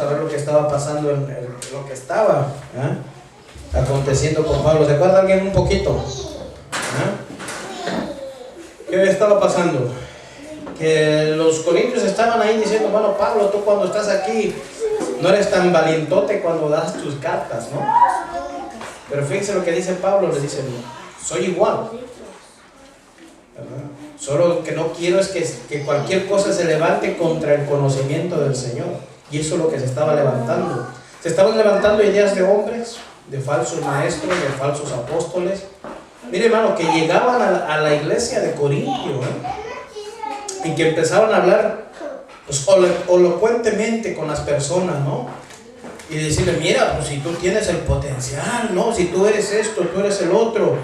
a ver lo que estaba pasando, lo que estaba aconteciendo con Pablo. ¿Se acuerda alguien un poquito? ¿Qué estaba pasando? Que los corintios estaban ahí diciendo, bueno, Pablo, tú cuando estás aquí no eres tan valientote cuando das tus cartas, ¿no? Pero fíjense lo que dice Pablo, le dice, soy igual, ¿verdad? Solo que no quiero es que cualquier cosa se levante contra el conocimiento del Señor. Y eso es lo que se estaba levantando. Se estaban levantando ideas de hombres, de falsos maestros, de falsos apóstoles. Mire, hermano, que llegaban a la iglesia de Corintio, y que empezaban a hablar pues, elocuentemente con las personas, ¿no? Y decirle, mira, pues si tú tienes el potencial, ¿no? Si tú eres esto, tú eres el otro.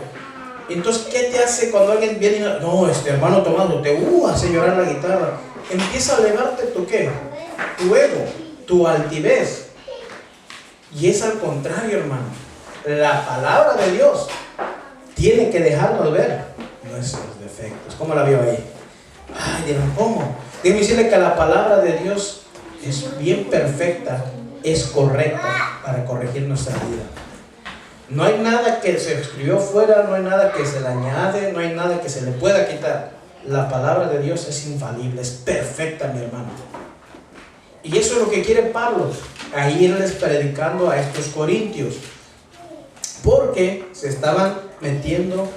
Entonces, ¿qué te hace cuando alguien viene y no, hermano Tomás, te hace llorar la guitarra? Empieza a elevarte tu ¿qué? Tu ego, tu altivez. Y es al contrario, hermano. La palabra de Dios tiene que dejarnos ver nuestros defectos. ¿Cómo la vio ahí? Ay, dirán, ¿cómo? Debo decirle que la palabra de Dios es bien perfecta, es correcta para corregir nuestra vida. No hay nada que se escribió fuera, no hay nada que se le añade, no hay nada que se le pueda quitar. La palabra de Dios es infalible, es perfecta, mi hermano. Y eso es lo que quiere Pablo, a irles predicando a estos corintios. Porque se estaban metiendo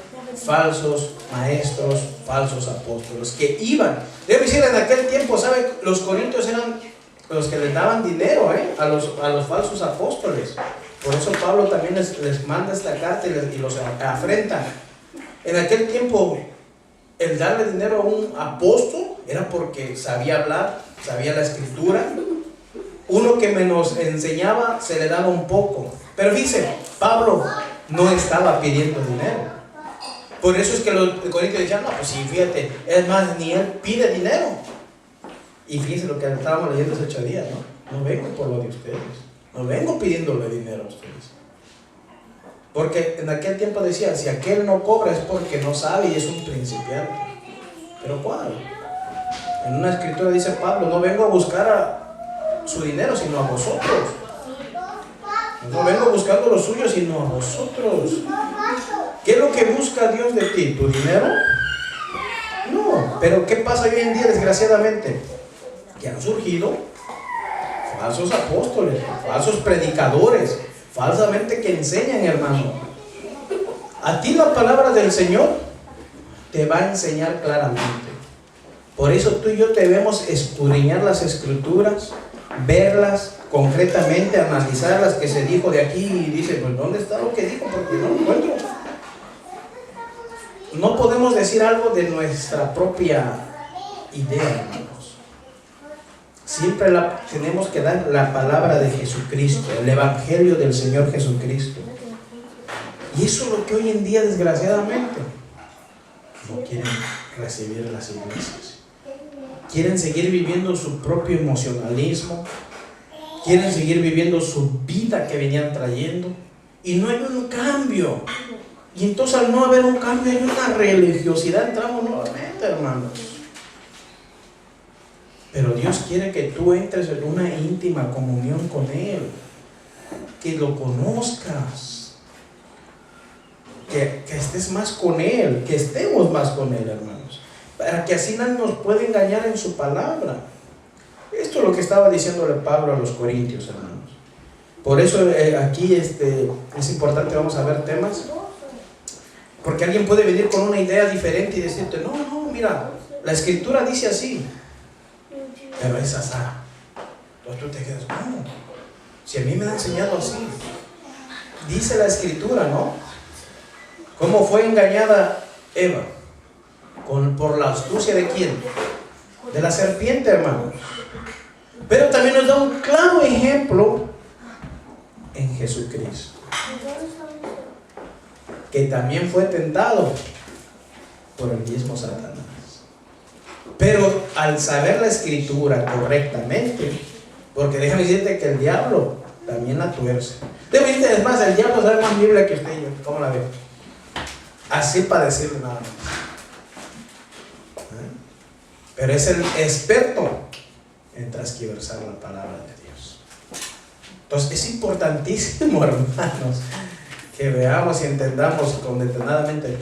falsos maestros, falsos apóstoles, que iban. Debo decir, en aquel tiempo, ¿sabe? Los corintios eran los que les daban dinero a los falsos apóstoles. Por eso Pablo también les manda esta carta y los afrenta. En aquel tiempo, el darle dinero a un apóstol era porque sabía hablar, sabía la escritura. Uno que menos enseñaba se le daba un poco. Pero dice, Pablo no estaba pidiendo dinero. Por eso es que los corintios decían, no, pues sí, fíjate, es más, ni él pide dinero. Y fíjense lo que estábamos leyendo hace 8 días, ¿no? No vengo por lo de ustedes. No vengo pidiéndole dinero a ustedes. Porque en aquel tiempo decía, si aquel no cobra es porque no sabe y es un principiante. ¿Pero cuál? En una escritura dice Pablo, no vengo a buscar su dinero, sino a vosotros. No vengo buscando lo suyo, sino a vosotros. ¿Qué es lo que busca Dios de ti? ¿Tu dinero? No. Pero ¿qué pasa hoy en día, desgraciadamente? Que han surgido falsos apóstoles, falsos predicadores, falsamente que enseñan, hermano. A ti la palabra del Señor te va a enseñar claramente. Por eso tú y yo debemos escudriñar las escrituras, verlas concretamente, analizar las que se dijo de aquí y dice, pues ¿dónde está lo que dijo? Porque no lo encuentro. No podemos decir algo de nuestra propia idea, hermanos. Siempre tenemos que dar la palabra de Jesucristo, el evangelio del Señor Jesucristo. Y eso es lo que hoy en día, desgraciadamente, no quieren recibir las iglesias. Quieren seguir viviendo su propio emocionalismo, quieren seguir viviendo su vida que venían trayendo, y no hay un cambio. Y entonces, al no haber un cambio, hay una religiosidad, entramos nuevamente, hermanos. Pero Dios quiere que tú entres en una íntima comunión con Él, que lo conozcas, que estés más con Él, que estemos más con Él, hermanos, para que así nadie nos pueda engañar en su palabra. Esto es lo que estaba diciéndole Pablo a los corintios, hermanos. Por eso aquí es importante, vamos a ver temas, porque alguien puede venir con una idea diferente y decirte, no, mira, la escritura dice así. Pero es así. Entonces tú te quedas, ¿cómo? Si a mí me han enseñado así. Dice la escritura, ¿no? ¿Cómo fue engañada Eva? ¿Por la astucia de quién? De la serpiente, hermano. Pero también nos da un claro ejemplo en Jesucristo, que también fue tentado por el mismo Satanás. Pero al saber la escritura correctamente, porque déjame decirte que el diablo también la tuerce. Déjame decirte, es más, el diablo sabe más Biblia que usted y yo. ¿Cómo la ve? Así para decirle nada más. Pero es el experto en transquiversar la palabra de Dios. Entonces es importantísimo, hermanos, que veamos y entendamos condetenadamente.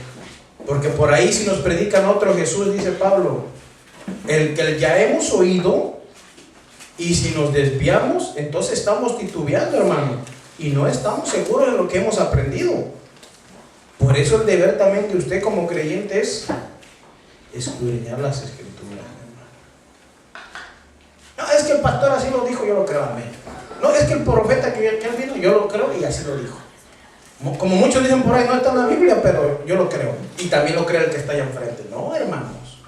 Porque por ahí si nos predican otro Jesús, dice Pablo, el que ya hemos oído, y si nos desviamos, entonces estamos titubeando, hermano, y no estamos seguros de lo que hemos aprendido. Por eso el deber también de usted como creyente es escudriñar las Escrituras. No, es que el pastor así lo dijo, yo lo creo, amén. No, es que el profeta que vino, yo lo creo y así lo dijo. Como muchos dicen por ahí, no está en la Biblia, pero yo lo creo. Y también lo cree el que está allá enfrente. No, hermanos.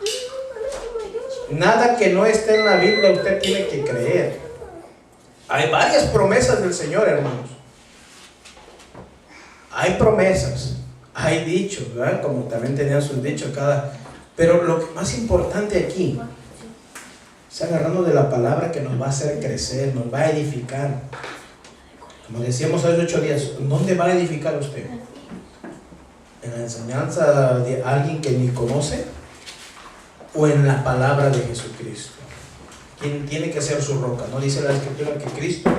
Nada que no esté en la Biblia usted tiene que creer. Hay varias promesas del Señor, hermanos. Hay promesas, hay dichos, ¿verdad? Como también tenían sus dichos cada. Pero lo que más importante aquí es agarrarnos de la palabra que nos va a hacer crecer, nos va a edificar. Como decíamos hace 8 días, ¿dónde va a edificar usted? ¿En la enseñanza de alguien que ni conoce? ¿O en la palabra de Jesucristo? ¿Quién tiene que ser su roca? ¿No dice la Escritura que Cristo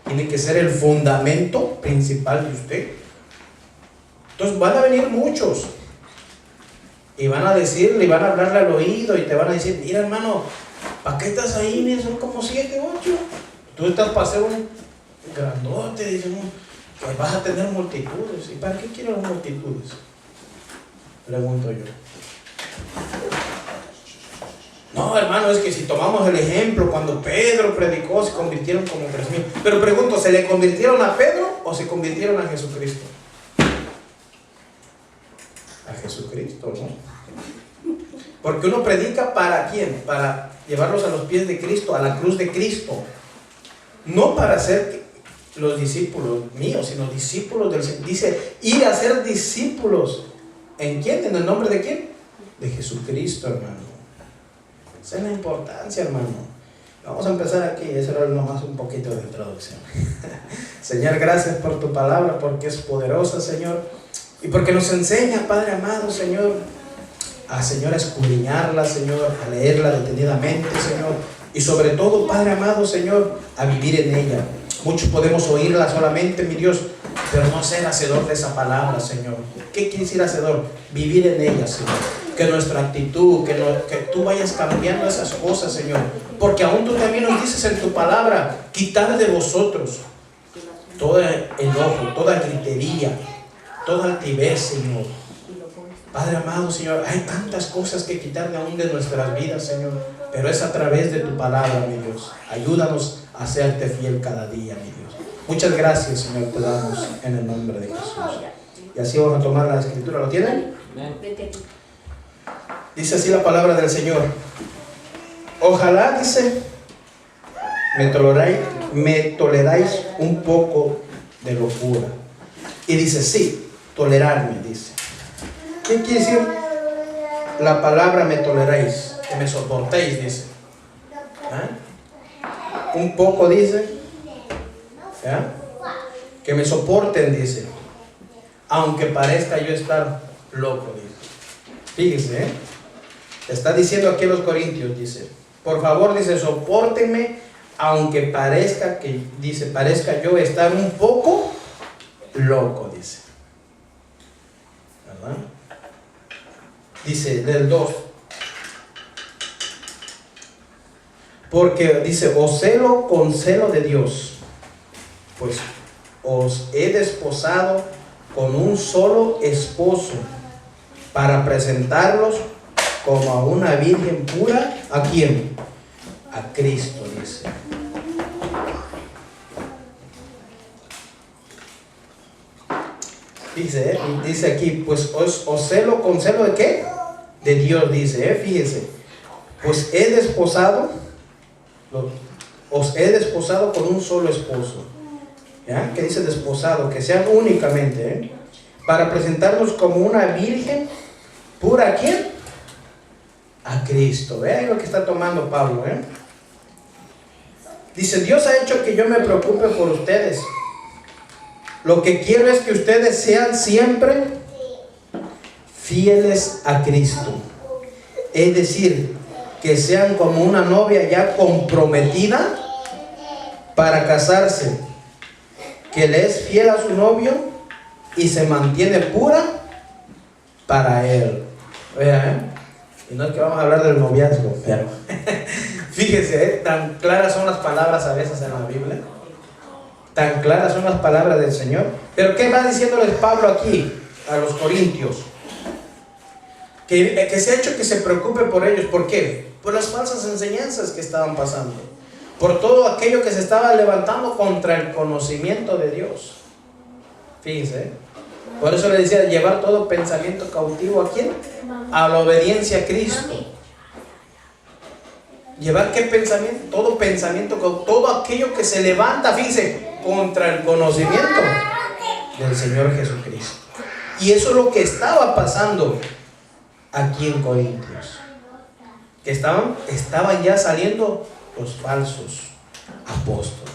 tiene que ser el fundamento principal de usted? Entonces van a venir muchos y van a decirle, y van a hablarle al oído, y te van a decir, mira hermano, ¿para qué estás ahí? Mira, son como 7, 8. Tú estás para ser un grandote, dicen, que vas a tener multitudes. ¿Y para qué quieren las multitudes? Pregunto yo. No, hermano, es que si tomamos el ejemplo, cuando Pedro predicó, se convirtieron como 3,000. Pero pregunto, ¿se le convirtieron a Pedro o se convirtieron a Jesucristo? A Jesucristo, ¿no? Porque uno predica ¿para quién? Para llevarlos a los pies de Cristo, a la cruz de Cristo. No para ser los discípulos míos, sino discípulos del Señor. Dice, ir a ser discípulos. ¿En quién? ¿En el nombre de quién? De Jesucristo, hermano. Esa es la importancia, hermano. Vamos a empezar aquí. Eso era nomás un poquito de introducción. Señor, gracias por tu palabra, porque es poderosa, Señor. Y porque nos enseña, Padre amado, Señor, a escudriñarla, Señor, a leerla detenidamente, Señor. Y sobre todo, Padre amado, Señor, a vivir en ella. Muchos podemos oírla solamente, mi Dios, pero no ser hacedor de esa palabra, Señor. ¿Qué quiere decir hacedor? Vivir en ella, Señor. Que nuestra actitud, que tú vayas cambiando esas cosas, Señor. Porque aún tú también nos dices en tu palabra, quitar de vosotros todo enojo, toda gritería, toda altivez, Señor. Padre amado, Señor, hay tantas cosas que quitar de aún de nuestras vidas, Señor. Pero es a través de tu palabra, mi Dios. Ayúdanos a serte fiel cada día, mi Dios. Muchas gracias, Señor, te damos en el nombre de Jesús. Y así vamos a tomar la Escritura. ¿Lo tienen? Dice así la palabra del Señor. Ojalá, dice, me toleráis un poco de locura. Y dice, sí, tolerarme, dice. ¿Qué quiere decir la palabra me toleráis? Que me soportéis, dice. ¿Ah? Un poco, dice. ¿Ah? Que me soporten, dice. Aunque parezca yo estar loco, dice. Fíjese, está diciendo aquí a los Corintios, dice, por favor, dice, sopórtenme, aunque parezca yo estar un poco loco, dice. ¿Verdad? Dice del 2. Porque dice, os celo con celo de Dios, pues os he desposado con un solo esposo, para presentarlos como a una virgen pura. ¿A quién? A Cristo, dice. Dice aquí, pues os celo con celo de ¿qué? De Dios, dice, fíjese. Pues os he desposado con un solo esposo. ¿Ya? ¿Qué dice desposado? Que sean únicamente, para presentarnos como una virgen pura. ¿A quién? A Cristo. Vean lo que está tomando Pablo, Dice, Dios ha hecho que yo me preocupe por ustedes. Lo que quiero es que ustedes sean siempre fieles a Cristo. Es decir, que sean como una novia ya comprometida para casarse, que le es fiel a su novio y se mantiene pura para él. Vea, y no es que vamos a hablar del noviazgo, pero fíjese, tan claras son las palabras a veces en la Biblia, tan claras son las palabras del Señor. Pero ¿qué va diciéndoles Pablo aquí a los corintios? Que se ha hecho que se preocupe por ellos. ¿Por qué? Por las falsas enseñanzas que estaban pasando, por todo aquello que se estaba levantando contra el conocimiento de Dios. Fíjense, por eso le decía, llevar todo pensamiento cautivo ¿a quién? A la obediencia a Cristo. Llevar qué pensamiento, todo aquello que se levanta, fíjense, contra el conocimiento del Señor Jesucristo. Y eso es lo que estaba pasando aquí en Corintios, que estaban ya saliendo los falsos apóstoles.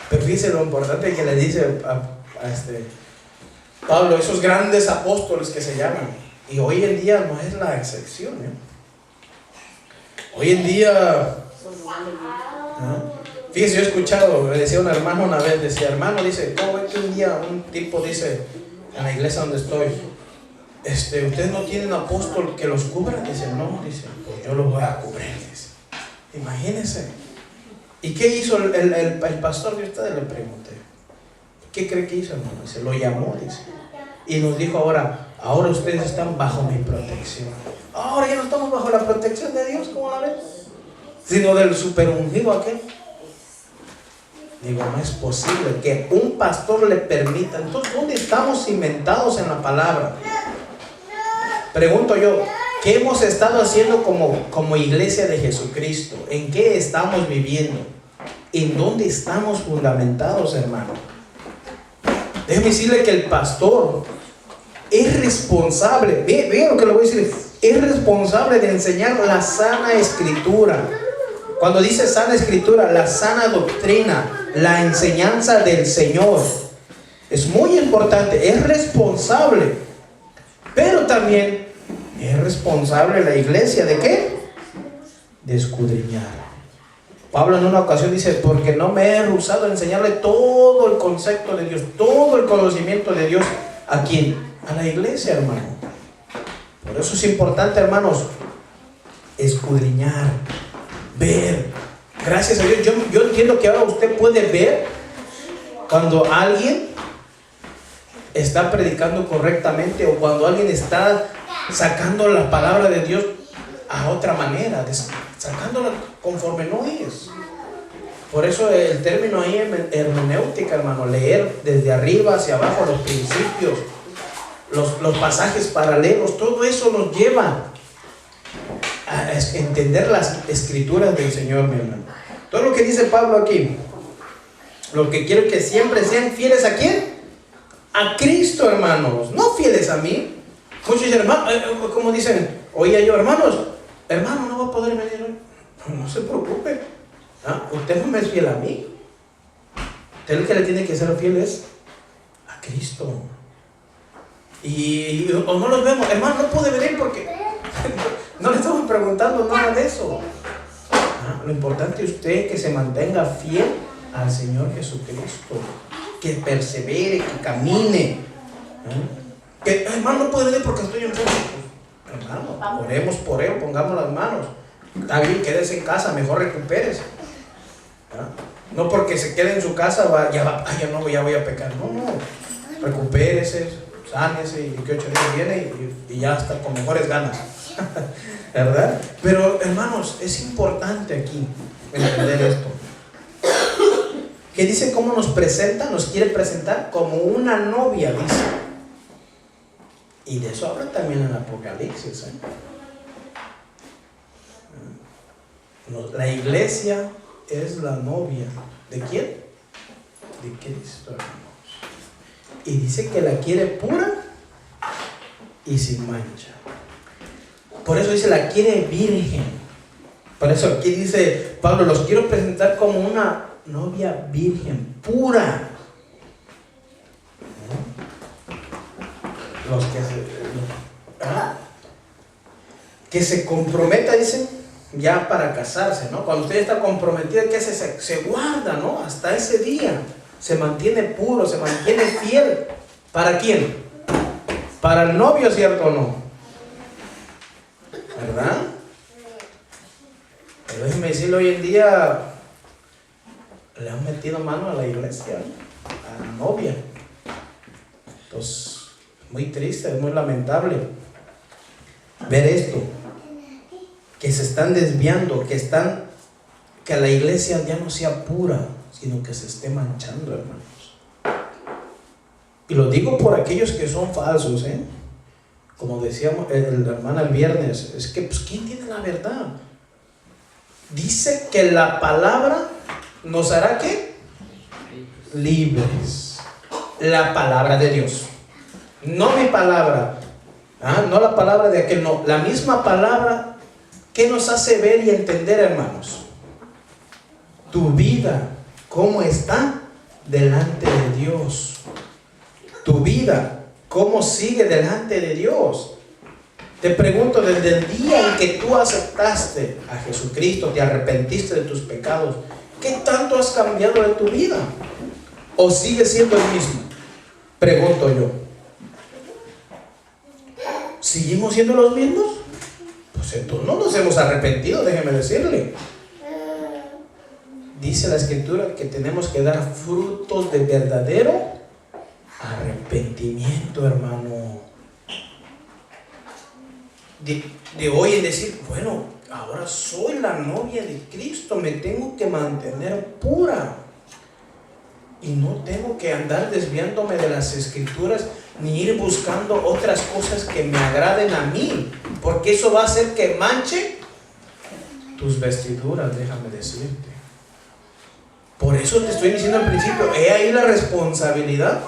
Pero fíjense lo importante que le dice a Pablo, esos grandes apóstoles que se llaman, y hoy en día no es la excepción, Hoy en día, fíjense, yo he escuchado, me decía un hermano una vez, decía, hermano, dice, ¿cómo ve que un día un tipo dice, en la iglesia donde estoy, ustedes no tienen apóstol que los cubra? Dice, no, dice, pues yo los voy a cubrir, dice. Imagínense. ¿Y qué hizo el pastor de ustedes? Le pregunté, ¿qué cree que hizo, hermano? Dice, lo llamó, dice, y nos dijo, ahora ustedes están bajo mi protección. Ahora ya no estamos bajo la protección de Dios, ¿cómo la ven? Sino del super ungido aquel. Digo, no es posible que un pastor le permita. Entonces, ¿dónde estamos cimentados en la palabra? Pregunto yo, ¿qué hemos estado haciendo como iglesia de Jesucristo? ¿En qué estamos viviendo? ¿En dónde estamos fundamentados, hermano? Déjeme decirle que el pastor es responsable, vean lo que le voy a decir, es responsable de enseñar la sana escritura. Cuando dice sana escritura, la sana doctrina, la enseñanza del Señor, es muy importante, es responsable. Pero también es responsable la iglesia, ¿de qué? De escudriñar. Pablo en una ocasión dice, porque no me he rehusado a enseñarle todo el concepto de Dios, todo el conocimiento de Dios. ¿A quién? A la iglesia, hermano. Por eso es importante, hermanos, escudriñar, ver. Gracias a Dios, yo entiendo que ahora usted puede ver cuando alguien está predicando correctamente o cuando alguien está sacando la palabra de Dios a otra manera, sacándola conforme no es. Por eso el término ahí en hermenéutica, hermano, leer desde arriba hacia abajo los principios, los pasajes paralelos, todo eso nos lleva a entender las escrituras del Señor, mi hermano. Todo lo que dice Pablo aquí, lo que quiero es que siempre sean fieles ¿a quién? A Cristo, hermanos, no fieles a mí. Muchos hermanos, como dicen, oye yo, hermano, no va a poder venir hoy. No se preocupe, usted no me es fiel a mí. Usted el que le tiene que ser fiel es a Cristo. Y o no los vemos, hermano, no puede venir porque no le estamos preguntando nada de eso. Lo importante es usted que se mantenga fiel al Señor Jesucristo, que persevere, que camine. Que hermano no puede venir porque estoy enfermo. Pues, hermano, oremos por él, pongamos las manos. Está bien, quédese en casa, mejor recupérese. No porque se quede en su casa, ya voy a pecar. No, recupérese, sánese y que 8 días viene y ya está con mejores ganas. ¿Verdad? Pero hermanos, es importante aquí entender esto. Que dice cómo nos presenta, nos quiere presentar como una novia, dice. Y de eso habla también en Apocalipsis. La iglesia es la novia. ¿De quién? De Cristo, hermanos. Y dice que la quiere pura y sin mancha. Por eso dice, la quiere virgen. Por eso aquí dice Pablo, los quiero presentar como una novia virgen, pura. Los que se comprometa, dice, ya para casarse, ¿no? Cuando usted está comprometida, que se guarda, ¿no? Hasta ese día. se mantiene puro, se mantiene fiel. ¿Para quién? Para el novio, ¿cierto o no? ¿Verdad? Pero déjeme decirle, hoy en día le han metido mano a la iglesia, a la novia. Entonces, muy triste, es muy lamentable ver esto, que se están desviando, que la iglesia ya no sea pura, sino que se esté manchando, hermanos. Y lo digo por aquellos que son falsos, como decíamos el hermano el viernes, es que pues ¿quién tiene la verdad? Dice que la palabra nos hará ¿qué? Libres. La palabra de Dios, no mi palabra, no la palabra de aquel, no, la misma palabra. ¿Qué nos hace ver y entender, hermanos? Tu vida, ¿cómo está delante de Dios? Tu vida, ¿cómo sigue delante de Dios? Te pregunto, desde el día en que tú aceptaste a Jesucristo, te arrepentiste de tus pecados, ¿qué tanto has cambiado de tu vida? ¿O sigues siendo el mismo? Pregunto yo. ¿Seguimos siendo los mismos? Pues entonces no nos hemos arrepentido, déjeme decirle. Dice la Escritura que tenemos que dar frutos de verdadero arrepentimiento, hermano. De hoy en decir, bueno, ahora soy la novia de Cristo, me tengo que mantener pura. Y no tengo que andar desviándome de las Escrituras, ni ir buscando otras cosas que me agraden a mí, porque eso va a hacer que manche tus vestiduras, déjame decirte. Por eso te estoy diciendo al principio, he ahí la responsabilidad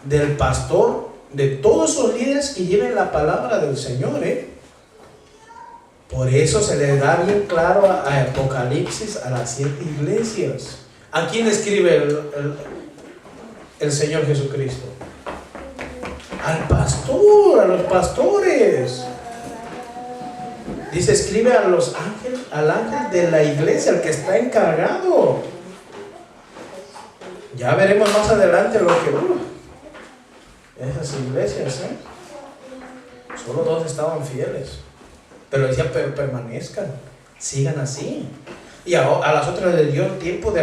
del pastor, de todos esos líderes que lleven la palabra del Señor, Por eso se le da bien claro a Apocalipsis a las 7 iglesias. ¿A quién escribe el Señor Jesucristo? Al pastor, a los pastores. Dice, escribe a los ángeles, al ángel de la iglesia, el que está encargado. Ya veremos más adelante lo que esas iglesias, solo 2 estaban fieles, pero decía, pero permanezcan, sigan así. Y a las otras les dio tiempo de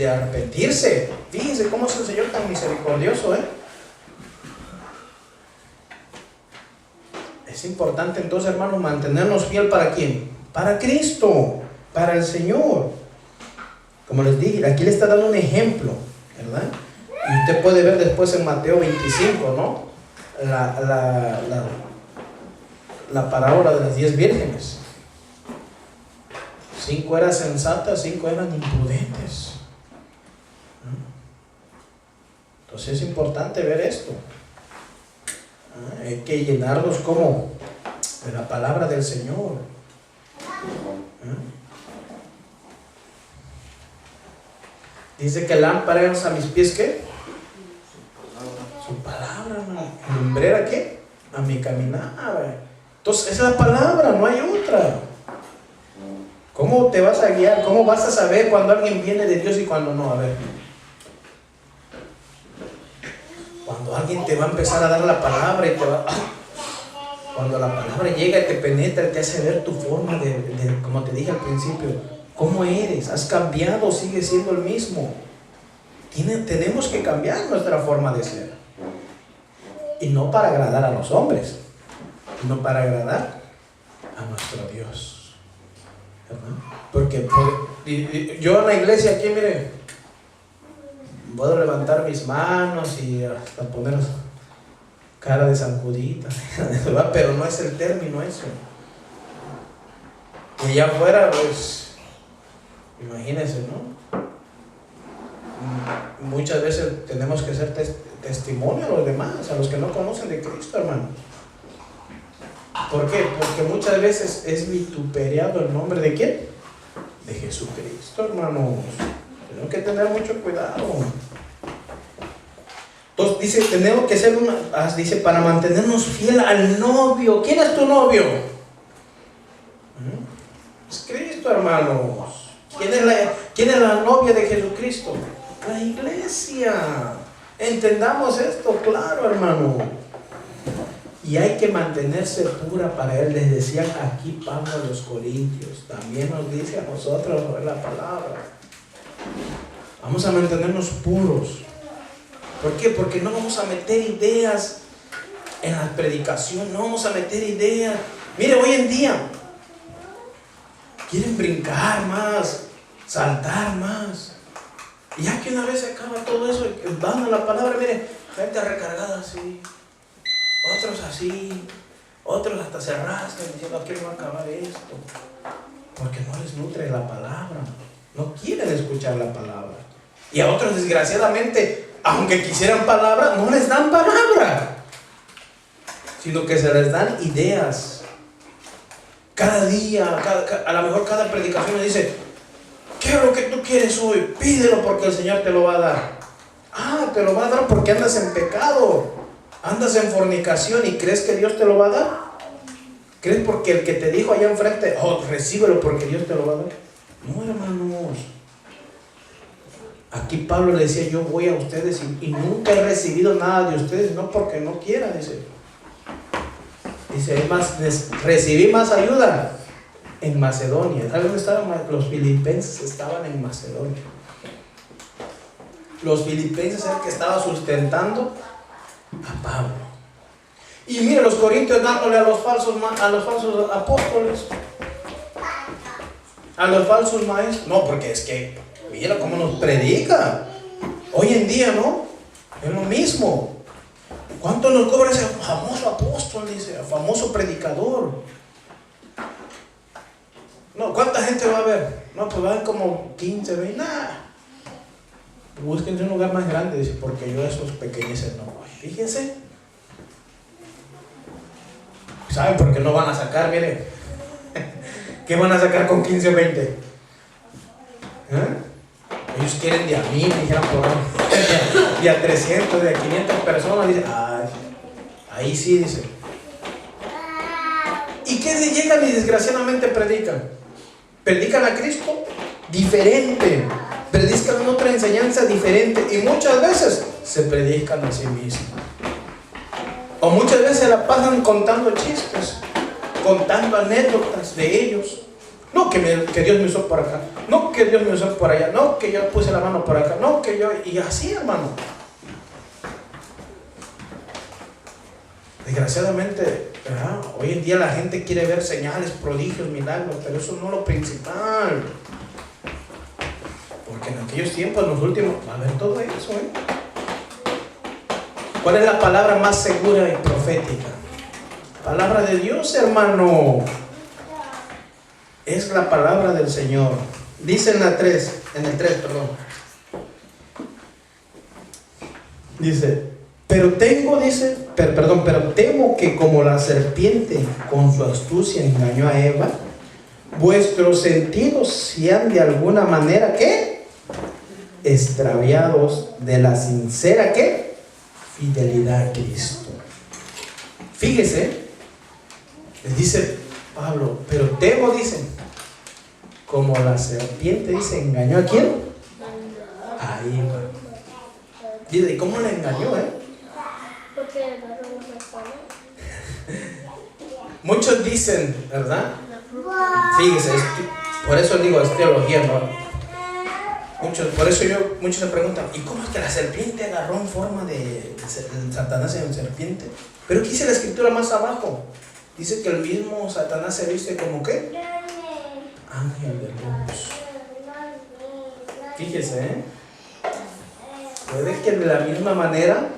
arrepentirse. Fíjense cómo es el Señor tan misericordioso, Es importante entonces, hermanos, mantenernos fiel ¿para quién? Para Cristo, para el Señor. Como les dije, aquí le está dando un ejemplo, ¿verdad? Y usted puede ver después en Mateo 25, ¿no? La parábola de las 10 vírgenes. 5 eran sensatas, 5 eran imprudentes. Entonces es importante ver esto. Hay que llenarnos como de la palabra del Señor. Dice que lámpara es a mis pies, ¿qué? Su palabra, lumbrera, ¿qué? A mi caminar. Entonces es la palabra, no hay otra. ¿Cómo te vas a guiar? ¿Cómo vas a saber cuando alguien viene de Dios y cuando no? A ver. Cuando alguien te va a empezar a dar la palabra y te va... Cuando la palabra llega y te penetra, te hace ver tu forma de como te dije al principio, ¿cómo eres? ¿Has cambiado? ¿Sigues siendo el mismo? Tenemos que cambiar nuestra forma de ser. Y no para agradar a los hombres, sino para agradar a nuestro Dios. ¿Verdad? Porque yo en la iglesia aquí, mire, puedo levantar mis manos y hasta poner cara de zancudita, pero no es el término eso. Y allá afuera, pues, imagínense, ¿no? Muchas veces tenemos que ser testimonio a los demás, a los que no conocen de Cristo, hermano. ¿Por qué? Porque muchas veces es vituperiado el nombre de ¿quién? De Jesucristo, hermanos. Tenemos que tener mucho cuidado. Entonces dice, tenemos que ser dice, para mantenernos fiel al novio. ¿Quién es tu novio? Es Cristo, hermanos. ¿Quién es la novia de Jesucristo? la iglesia. Entendamos esto, claro, hermano. Y hay que mantenerse pura para él. Les decía aquí Pablo a los Corintios. También nos dice a nosotros en la palabra. Vamos a mantenernos puros. ¿Por qué? Porque no vamos a meter ideas en la predicación. No vamos a meter ideas. Mire, hoy en día quieren brincar más, saltar más. Y ya que una vez se acaba todo eso, van a la palabra, mire, gente recargada así, otros así, otros hasta se rascan diciendo, ¿a qué va a acabar esto? Porque no les nutre la palabra, no quieren escuchar la palabra. Y a otros, desgraciadamente, aunque quisieran palabra, no les dan palabra, sino que se les dan ideas. Cada día, a lo mejor cada predicación me dice, ¿qué es lo que tú quieres hoy? Pídelo porque el Señor te lo va a dar. Ah, te lo va a dar porque andas en pecado, andas en fornicación y crees que Dios te lo va a dar. ¿Crees porque el que te dijo allá enfrente, oh, recíbelo porque Dios te lo va a dar? No, hermanos. Aquí Pablo le decía, yo voy a ustedes y nunca he recibido nada de ustedes, no porque no quiera, dice. Dice, es más, recibí más ayuda en Macedonia. ¿Sabes dónde estaban? Los filipenses estaban en Macedonia. Los filipenses eran el que estaba sustentando a Pablo. Y mire, los corintios dándole a los falsos apóstoles, a los falsos maestros. No, porque es que, mira cómo nos predica. Hoy en día, ¿no? Es lo mismo. ¿Cuánto nos cobra ese famoso apóstol, dice, famoso predicador? No, ¿cuánta gente va a ver? No, pues van como 15, 20, nada. Búsquense un lugar más grande, dice, porque yo a esos pequeñeces no voy. Fíjense. ¿Saben por qué no van a sacar? Miren. ¿Qué van a sacar con 15 o 20? ¿Eh? Ellos quieren de a 1000, dijeron por ahí. De a 300, de a 500 personas. Dice, ahí sí, dice. ¿Y qué llegan y desgraciadamente predican? Predican a Cristo diferente. Predican otra enseñanza diferente. Y muchas veces se predican a sí mismos. O muchas veces la pasan contando chistes, contando anécdotas de ellos. No que Dios me usó por acá, no que Dios me usó por allá, no que yo puse la mano por acá, no que yo... Y así, hermano. Desgraciadamente, ¿verdad? Hoy en día la gente quiere ver señales, prodigios, milagros, pero eso no es lo principal. Porque en aquellos tiempos, en los últimos, va a haber todo eso, ¿eh? ¿Cuál es la palabra más segura y profética? Palabra de Dios, hermano. Es la palabra del Señor. Dice en el 3, dice, pero temo que como la serpiente con su astucia engañó a Eva, vuestros sentidos sean de alguna manera, ¿qué? Extraviados de la sincera, ¿qué? Fidelidad a Cristo. Fíjese, les dice Pablo, pero temo, dice, como la serpiente, dice, engañó a quién? A Eva. Dice, ¿y cómo le engañó, Porque muchos dicen, ¿verdad? Fíjese, por eso digo, es teología, ¿no? Muchos se preguntan, ¿y cómo es que la serpiente agarró en forma de Satanás en serpiente? Pero ¿qué dice la escritura más abajo? Dice que el mismo Satanás se viste como ¿qué? Ángel de luz. Fíjese, puede que de la misma manera,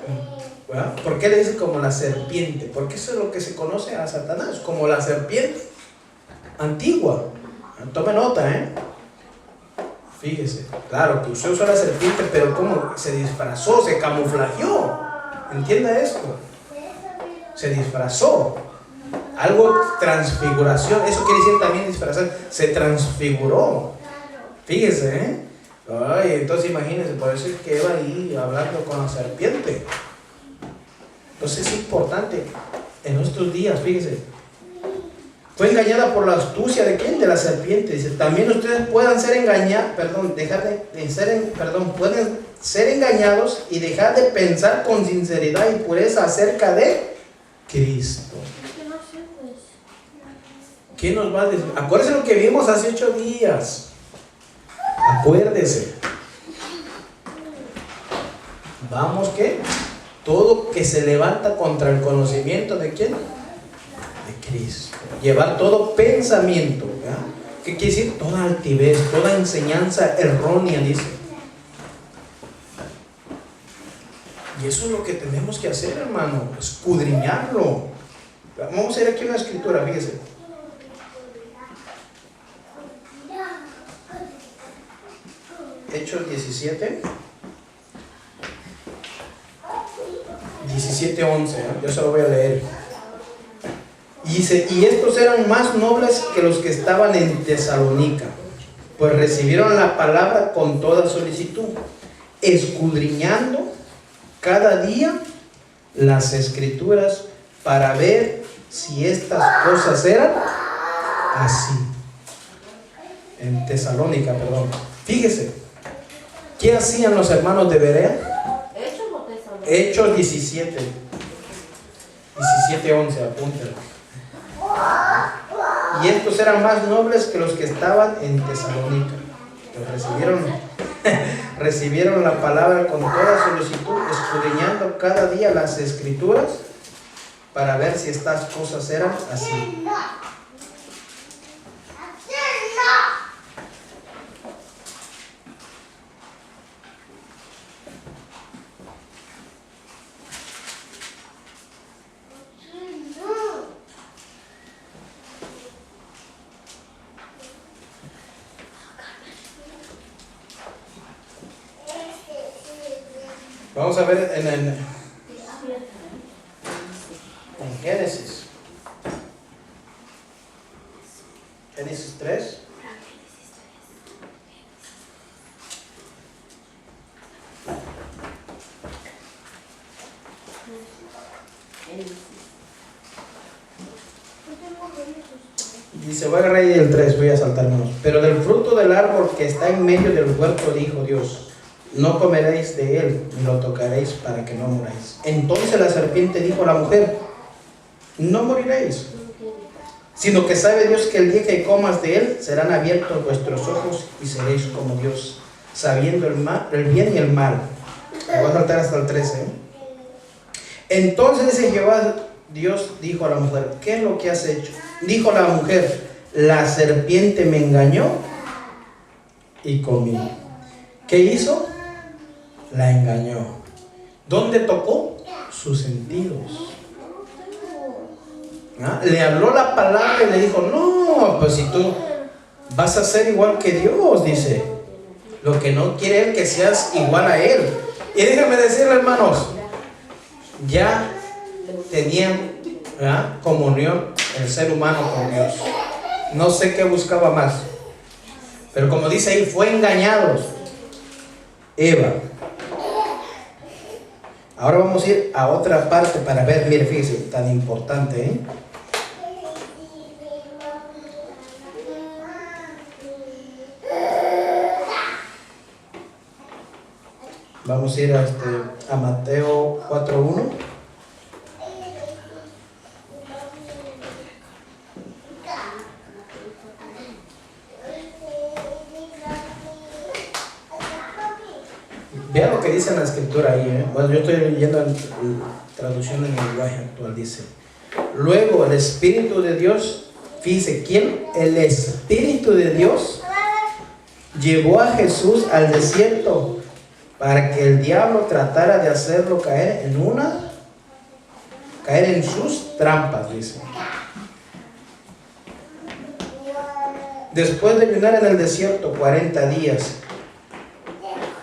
¿verdad? ¿Por qué le dice como la serpiente? Porque eso es lo que se conoce a Satanás, como la serpiente antigua. Tome nota, Fíjese, claro que usted usó la serpiente, pero como se disfrazó, se camuflajeó. ¿Entienda esto? Se disfrazó. Algo, transfiguración, eso quiere decir también disfrazar. Se transfiguró. Fíjese, Ay, entonces imagínense, por eso es que Eva ahí hablando con la serpiente. Entonces es importante en nuestros días, fíjese, Fue engañada por la astucia de ¿quién? De la serpiente. Dice, también ustedes pueden ser engañados, pueden ser engañados y dejar de pensar con sinceridad y pureza acerca de Cristo. ¿Qué nos va a decir? Acuérdense lo que vimos hace 8 días. Acuérdese. Vamos, ¿qué? Todo que se levanta contra el conocimiento de ¿quién? De Cristo. Llevar todo pensamiento, ¿verdad? ¿Qué quiere decir? Toda altivez, toda enseñanza errónea, dice. Y eso es lo que tenemos que hacer, hermano, escudriñarlo. Vamos a ir aquí a una escritura, fíjese. Hechos 17. 17:11, yo se lo voy a leer. Y dice, y estos eran más nobles que los que estaban en Tesalónica, pues recibieron la palabra con toda solicitud, escudriñando cada día las escrituras para ver si estas cosas eran así. En Tesalónica, perdón. Fíjese, ¿qué hacían los hermanos de Berea? Hechos 17. 17:11, apúntelo. Y estos eran más nobles que los que estaban en Tesalónica. Pues recibieron la palabra con toda solicitud, escudriñando cada día las escrituras para ver si estas cosas eran así. Vamos a ver en Génesis. Génesis 3. Dice, voy a agarrar ahí el 3, voy a saltarnos. Pero del fruto del árbol que está en medio del huerto dijo Dios, no comeréis de él, ni lo tocaréis para que no muráis. Entonces la serpiente dijo a la mujer, no moriréis, sino que sabe Dios que el día que comas de él, serán abiertos vuestros ojos y seréis como Dios, sabiendo el bien y el mal. Me voy a saltar hasta el 13. Entonces dice Jehová, Dios dijo a la mujer, ¿qué es lo que has hecho? Dijo la mujer, la serpiente me engañó y comí. ¿Qué hizo? La engañó. ¿Dónde tocó? Sus sentidos. ¿Ah? Le habló la palabra y le dijo, no, pues si tú vas a ser igual que Dios, dice. Lo que no quiere Él que seas igual a Él. Y déjame decirle, hermanos, ya tenían, ¿verdad?, comunión el ser humano con Dios. No sé qué buscaba más. Pero como dice ahí, fue engañados. Eva. Ahora vamos a ir a otra parte para ver, mire, fíjese, tan importante, ¿eh? Vamos a ir a Mateo 4:1. Vea lo que dice en la escritura ahí, ¿eh? Bueno, yo estoy leyendo la traducción en el lenguaje actual, dice. Luego el Espíritu de Dios, fíjese, ¿quién? El Espíritu de Dios llevó a Jesús al desierto para que el diablo tratara de hacerlo caer en sus trampas, dice. Después de ayunar en el desierto 40 días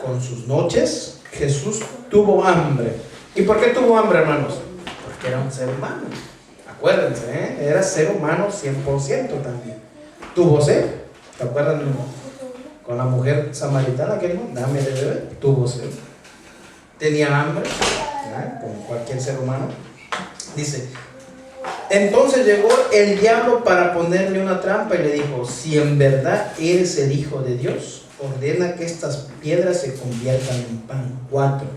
con sus noches, Jesús tuvo hambre. ¿Y por qué tuvo hambre, hermanos? Porque era un ser humano. Acuérdense, ¿eh? Era ser humano 100% también. Tuvo sed. ¿Se acuerdan con la mujer samaritana que dijo, dame de beber? Tuvo sed. Tenía hambre, ¿verdad?, como cualquier ser humano. Dice, Entonces llegó el diablo para ponerle una trampa y le dijo: si en verdad eres el Hijo de Dios, ordena que estas piedras se conviertan en pan. 4.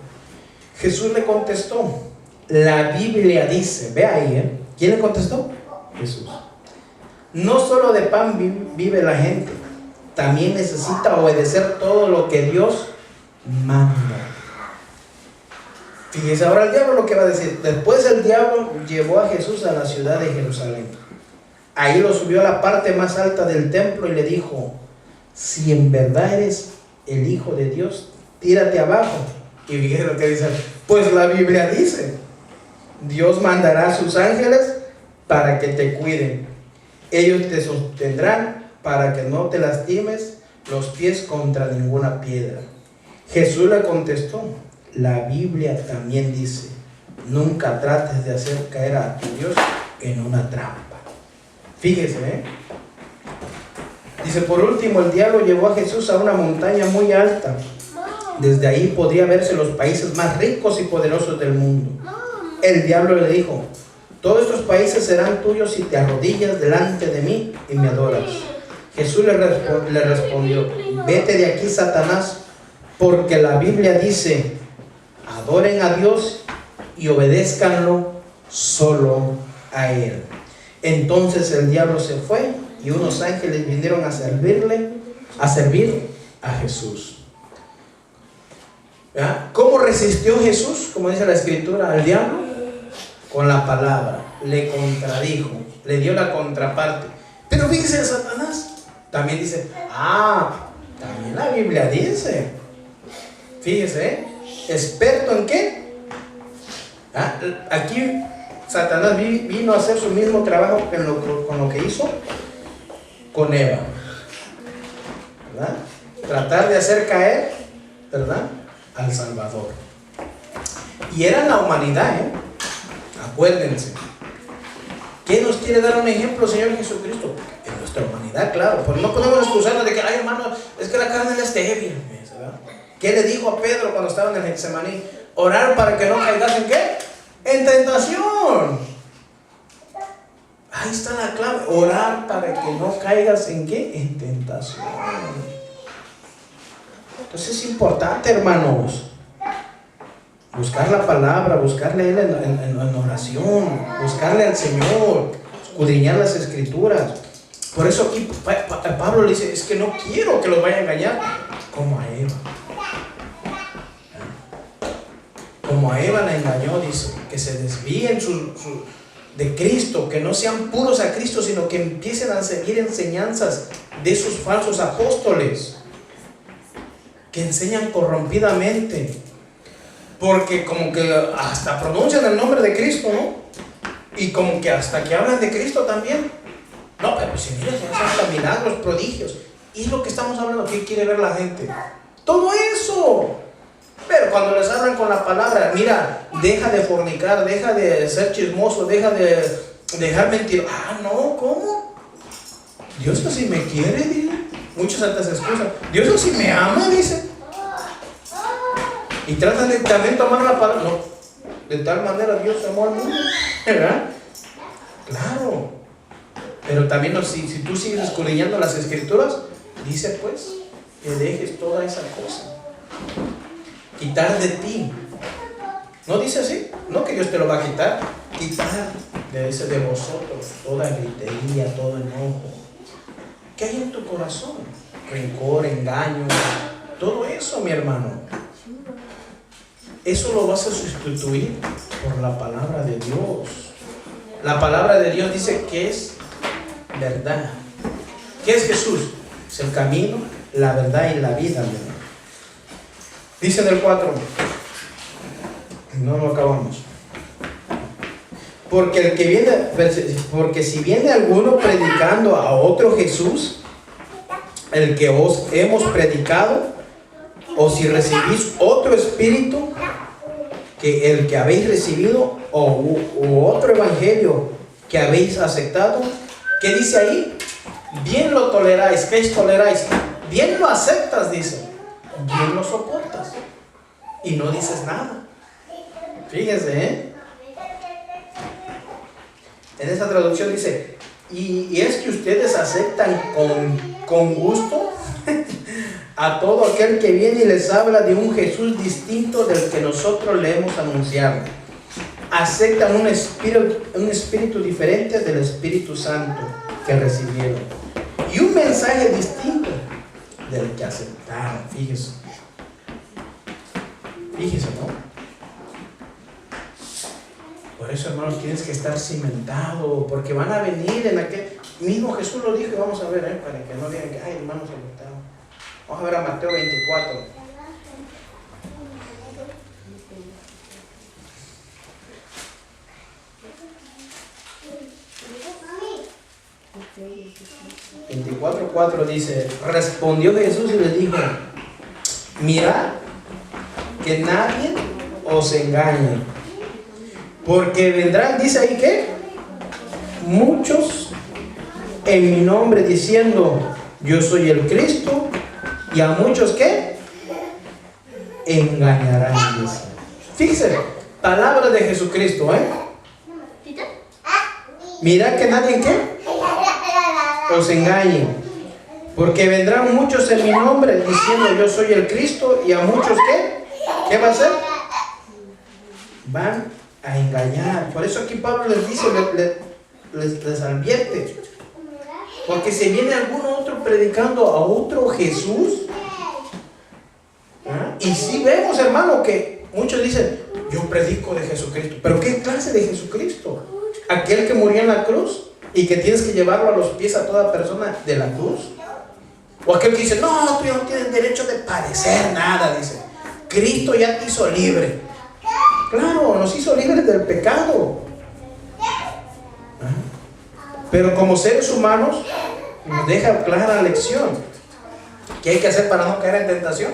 Jesús le contestó: la Biblia dice, ve ahí, ¿quién le contestó? Jesús. No solo de pan vive la gente, también necesita obedecer todo lo que Dios manda. Fíjese ahora el diablo lo que va a decir. Después el diablo llevó a Jesús a la ciudad de Jerusalén. Ahí lo subió a la parte más alta del templo y le dijo: si en verdad eres el Hijo de Dios, tírate abajo. Y fíjese lo que dice: pues la Biblia dice, Dios mandará a sus ángeles para que te cuiden. Ellos te sostendrán para que no te lastimes los pies contra ninguna piedra. Jesús le contestó: la Biblia también dice, nunca trates de hacer caer a tu Dios en una trampa. Fíjese, dice: por último, el diablo llevó a Jesús a una montaña muy alta. Desde ahí podía verse los países más ricos y poderosos del mundo. El diablo le dijo: todos estos países serán tuyos si te arrodillas delante de mí y me adoras. Jesús le respondió: vete de aquí, Satanás, porque la Biblia dice, adoren a Dios y obedézcanlo solo a Él. Entonces el diablo se fue y unos ángeles vinieron a servir a Jesús. ¿Ya? ¿Cómo resistió Jesús, como dice la Escritura, al diablo? Con la palabra. Le contradijo, le dio la contraparte. Pero fíjese, Satanás también dice: también la Biblia dice. Fíjese, ¿experto en qué? Aquí Satanás vino a hacer su mismo trabajo con lo que hizo con Eva, ¿verdad? Tratar de hacer caer, ¿verdad?, al Salvador. Y era la humanidad, acuérdense. ¿Quién nos quiere dar un ejemplo, Señor Jesucristo? En nuestra humanidad, claro. Pero no podemos excusarnos de que, ay, hermano, es que la carne es débil, ¿verdad? ¿Qué le dijo a Pedro cuando estaba en el Getsemaní? Orar para que no caigas en ¿qué? En tentación. Ahí está la clave. Orar para que no caigas en ¿qué? En tentación. Entonces es importante, hermanos, buscar la palabra, buscarle a Él en oración, buscarle al Señor, escudriñar las Escrituras. Por eso aquí Pablo le dice: es que no quiero que los vaya a engañar como a Eva. Como a Eva la engañó, dice, que se desvíen de Cristo, que no sean puros a Cristo, sino que empiecen a seguir enseñanzas de esos falsos apóstoles que enseñan corrompidamente, porque como que hasta pronuncian el nombre de Cristo, ¿no? Y como que hasta que hablan de Cristo también. No, pero si mira, ya hacen milagros, prodigios. Y es lo que estamos hablando. ¿Qué quiere ver la gente? Todo eso. Pero cuando les hablan con la palabra, mira, deja de fornicar, deja de ser chismoso, deja de dejar mentir. No, ¿cómo? Dios así me quiere, dice. Muchos hasta se excusan. Dios así me ama, dice. Y tratan de también tomar la palabra. No, de tal manera Dios amó al mundo, ¿verdad? Claro. Pero también si tú sigues escudriñando las Escrituras, dice pues que dejes toda esa cosa, quitar de ti. ¿No dice así? No que Dios te lo va a quitar. Quitar de vosotros toda gritería, todo enojo. ¿Qué hay en tu corazón? Rencor, engaño, todo eso, mi hermano. Eso lo vas a sustituir por la palabra de Dios. La palabra de Dios dice que es verdad. ¿Qué es Jesús? Es el camino, la verdad y la vida, mi hermano. Dice en el 4, no lo acabamos. Porque si viene alguno predicando a otro Jesús, el que os hemos predicado, o si recibís otro espíritu que el que habéis recibido, o otro evangelio que habéis aceptado, ¿qué dice ahí? Bien lo toleráis. ¿Qué es toleráis? Bien lo aceptas, dice. Bien lo soportas. Y no dices nada. Fíjense, En esa traducción dice, y es que ustedes aceptan con gusto a todo aquel que viene y les habla de un Jesús distinto del que nosotros le hemos anunciado. Aceptan un espíritu diferente del Espíritu Santo que recibieron y un mensaje distinto del que aceptaron. Fíjese, ¿no? Por eso, hermanos, tienes que estar cimentado, porque van a venir en aquel mismo. Jesús lo dijo, y vamos a ver, para que no digan que, ay, hermanos, se inventaron. Vamos a ver a Mateo 24. Mateo 24:4 dice, respondió Jesús y les dijo, mirad que nadie os engañe, porque vendrán, dice ahí que, muchos en mi nombre diciendo, yo soy el Cristo, y a muchos que engañarán. Dice. Fíjense, palabras de Jesucristo, mirad que nadie ¿qué? Os engañe, porque vendrán muchos en mi nombre diciendo yo soy el Cristo, y a muchos ¿qué va a hacer? Van a engañar. Por eso aquí Pablo les dice, les advierte, porque si viene algún otro predicando a otro Jesús, y si vemos, hermano, que muchos dicen yo predico de Jesucristo, pero ¿qué clase de Jesucristo? Aquel que murió en la cruz y que tienes que llevarlo a los pies a toda persona de la cruz. O aquel que dice, no, tú no tienes derecho de padecer nada, dice. Cristo ya te hizo libre. Claro, nos hizo libres del pecado. Pero como seres humanos, nos deja clara la lección. ¿Qué hay que hacer para no caer en tentación?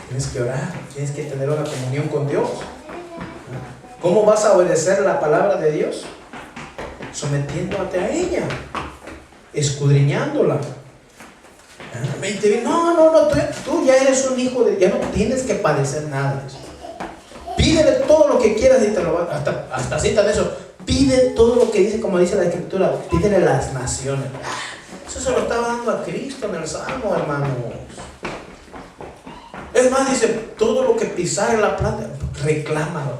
Tienes que orar, tienes que tener una comunión con Dios. ¿Cómo vas a obedecer la palabra de Dios? Sometiéndote a ella, escudriñándola. No, tú ya eres un hijo de, ya no tienes que padecer nada. Pídele todo lo que quieras y te lo va, hasta citan eso. Pide todo lo que dice, como dice la Escritura, pídele las naciones. Eso se lo estaba dando a Cristo en el Salmo, hermanos. Es más, dice, todo lo que pisar en la planta, reclámalo.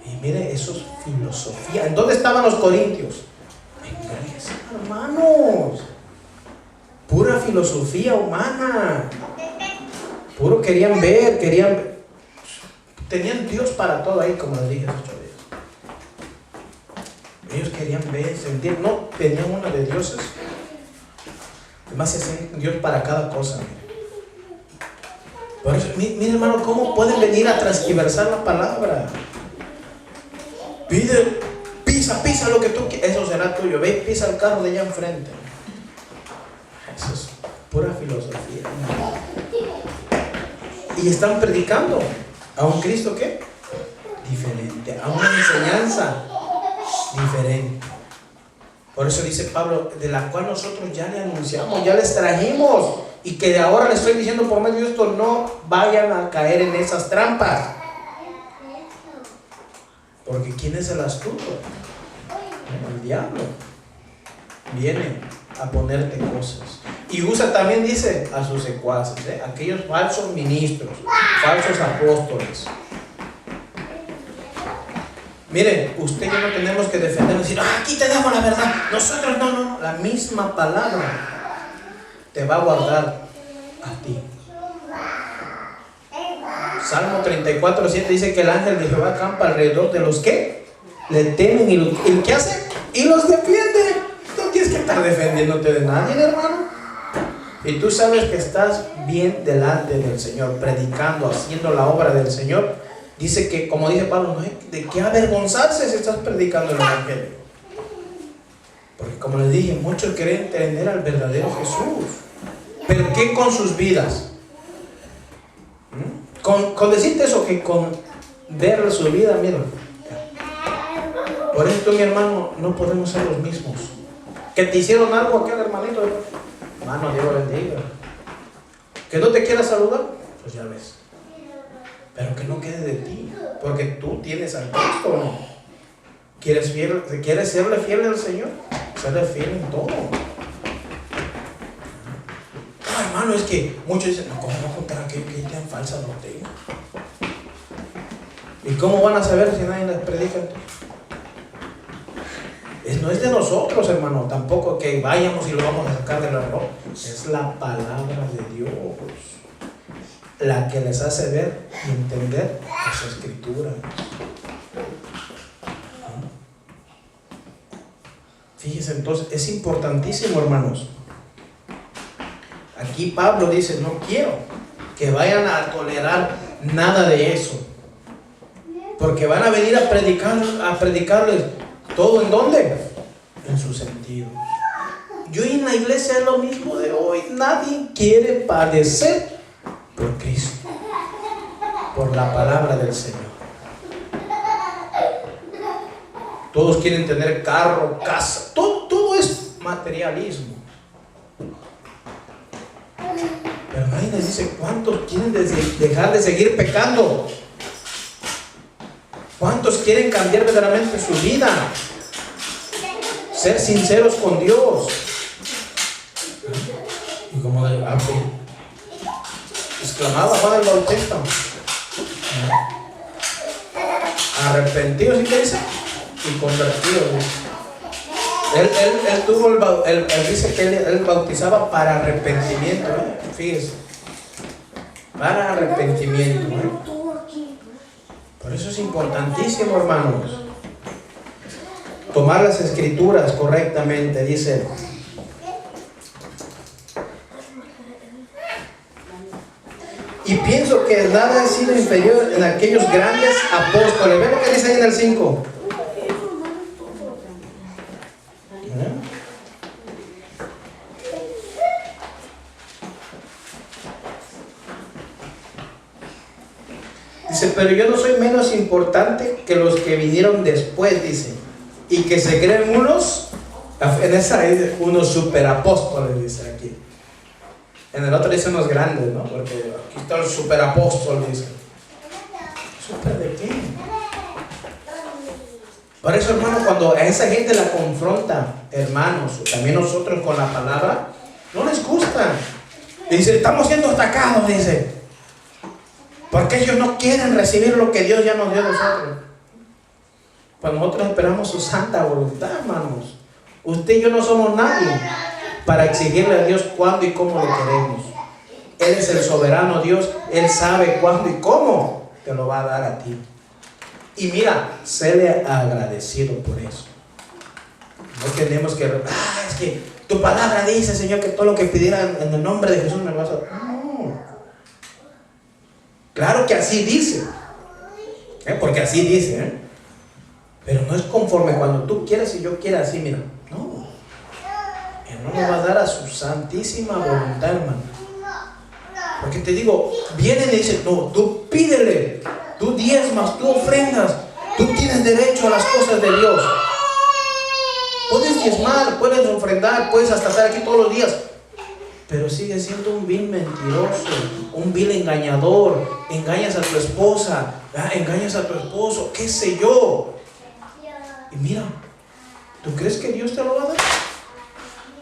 Y mire, eso es filosofía. ¿En dónde estaban los corintios? En Grecia, hermanos. Pura filosofía humana. Puro querían ver. Tenían Dios para todo ahí, como les dije hace 8 días. Ellos querían ver, sentir, no tenían una de dioses. Además se hacen Dios para cada cosa. Por eso, mire hermano, ¿cómo pueden venir a transgiversar la palabra? Pide, pisa lo que tú quieras, eso será tuyo. Ve, pisa el carro de allá enfrente. Eso es pura filosofía. Y están predicando a un Cristo ¿qué? Diferente, a una enseñanza diferente. Por eso dice Pablo, de la cual nosotros ya le anunciamos, ya les trajimos, y que ahora les estoy diciendo por medio de esto, no vayan a caer en esas trampas. Porque ¿quién es el astuto? El diablo. Viene a ponerte cosas. Y usa también, dice, a sus secuaces, aquellos falsos ministros, falsos apóstoles. Miren, usted y yo no tenemos que defendernos y decir, aquí tenemos la verdad. Nosotros no. La misma palabra te va a guardar a ti. Salmo 34:7 dice que el ángel de Jehová acampa alrededor de los que le temen y ¿qué hace? Y los defiende. No tienes que estar defendiéndote de nadie, hermano. Y tú sabes que estás bien delante del Señor, predicando, haciendo la obra del Señor. Dice que, como dice Pablo, no hay de qué avergonzarse si estás predicando el Evangelio. Porque como les dije, muchos quieren entender al verdadero Jesús. ¿Pero qué con sus vidas? Con decirte eso, que con ver su vida, mira. Por eso tú, mi hermano, no podemos ser los mismos. Que te hicieron algo aquel hermanito, hermano, Dios bendiga. Que no te quiera saludar, pues ya ves. pero que no quede de ti, porque tú tienes al Cristo, ¿no? ¿Quieres serle fiel al Señor? Serle fiel en todo. Hermano, es que muchos dicen, no, ¿cómo no contar aquello que tan falsa no tengo? ¿Y cómo van a saber si nadie les predica? No es de nosotros, hermano, tampoco que vayamos y lo vamos a sacar del reloj. Es la palabra de Dios la que les hace ver y entender las Escrituras. Fíjense, entonces es importantísimo, hermanos. Aquí Pablo dice, no quiero que vayan a tolerar nada de eso, porque van a venir a predicarles todo. ¿En dónde? En su sentido. Yo en la iglesia es lo mismo de hoy. Nadie quiere padecer por Cristo, por la palabra del Señor. Todos quieren tener carro, casa, todo es materialismo. Pero nadie les dice cuántos quieren dejar de seguir pecando. ¿Cuántos quieren cambiar verdaderamente su vida? Ser sinceros con Dios. Y como exclamaba Juan el Bautista, arrepentidos, ¿y qué dice? Y convertidos. Él dice que él bautizaba para arrepentimiento, fíjese, para arrepentimiento. Por eso es importantísimo, hermanos, tomar las Escrituras correctamente. Dice, y pienso que nada ha sido inferior en aquellos grandes apóstoles. ¿Ven lo que dice ahí en el 5? Dice, pero yo no soy menos importante que los que vinieron después, dice, y que se creen unos superapóstoles, dice aquí. En el otro dice unos grandes, ¿no? Porque aquí está el superapóstol, dice. ¿Super de qué? Por eso, hermano, cuando a esa gente la confronta, hermanos, también nosotros con la palabra, no les gusta. Y dice, estamos siendo atacados, dice. Porque ellos no quieren recibir lo que Dios ya nos dio a nosotros. Pues nosotros esperamos su santa voluntad, hermanos. Usted y yo no somos nadie para exigirle a Dios cuándo y cómo lo queremos. Él es el soberano Dios. Él sabe cuándo y cómo te lo va a dar a ti. Y mira, séle agradecido por eso. No tenemos que, es que tu palabra dice, Señor, que todo lo que pidiera en el nombre de Jesús me lo vas a dar. No. Claro que así dice. Porque así dice. Pero no es conforme cuando tú quieres y yo quiera así, mira. No. Él no nos va a dar a su santísima voluntad, hermano. Porque te digo, vienen y dicen, no, tú pídele, tú diezmas, tú ofrendas, tú tienes derecho a las cosas de Dios. Puedes diezmar, puedes ofrendar, puedes hasta estar aquí todos los días, pero sigue siendo un vil mentiroso, un vil engañador. Engañas a tu esposa, engañas a tu esposo, qué sé yo. Y mira, ¿tú crees que Dios te lo va a dar?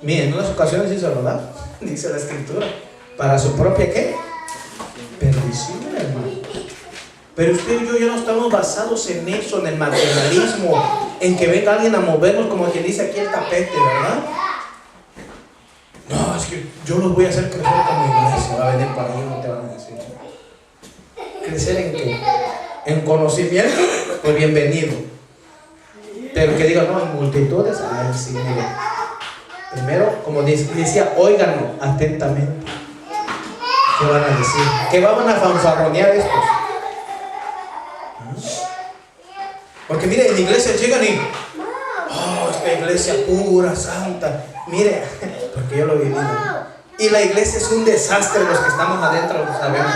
Mira, en unas ocasiones sí se lo da, dice la Escritura, para su propia ¿qué? Perdición, hermano. Pero usted y yo ya no estamos basados en eso, en el materialismo, en que venga alguien a movernos como quien dice aquí el tapete, ¿verdad? No, es que yo los voy a hacer crecer como iglesia. Va a venir para mí, no te van a decir. ¿Crecer en qué? En conocimiento, pues bienvenido. Pero que diga, no, en multitudes, ay, sí, mira. Primero, como decía, óiganlo atentamente. ¿Qué van a decir? ¿Qué van a fanfarronear estos? Porque mire, en la iglesia llegan y esta iglesia pura, santa. Mire, porque yo lo he vivido. Y la iglesia es un desastre, los que estamos adentro lo sabemos.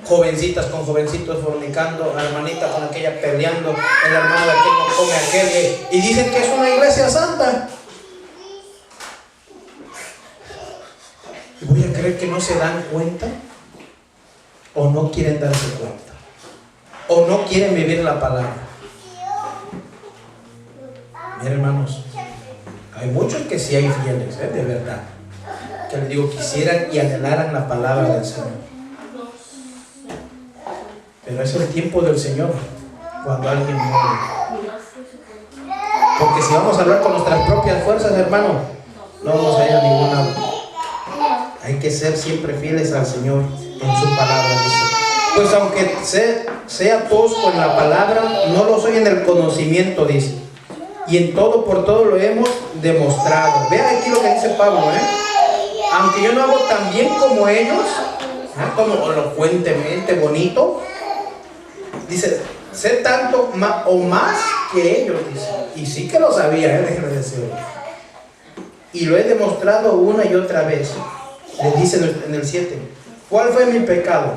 Jovencitas con jovencitos fornicando, la hermanita con aquella peleando, el hermano de aquel no come aquel, y dicen que es una iglesia santa. ¿Y voy a creer que no se dan cuenta o no quieren darse cuenta, o no quieren vivir la palabra. Miren, hermanos, hay muchos que sí hay fieles, de verdad, que les digo, quisieran y anhelaran la palabra del Señor. Pero es el tiempo del Señor cuando alguien muere. Porque si vamos a hablar con nuestras propias fuerzas, hermano, no vamos a ir a ningún lado. Hay que ser siempre fieles al Señor en su palabra, dice. Pues aunque sea tosco en la palabra, no lo soy en el conocimiento, dice. Y en todo, por todo lo hemos demostrado. Vean aquí lo que dice Pablo, aunque yo no hago tan bien como ellos, como elocuentemente bonito, dice, sé tanto o más que ellos, dice. Y sí que lo sabía, déjenme decirlo. Y lo he demostrado una y otra vez. Le dice en el 7, ¿cuál fue mi pecado?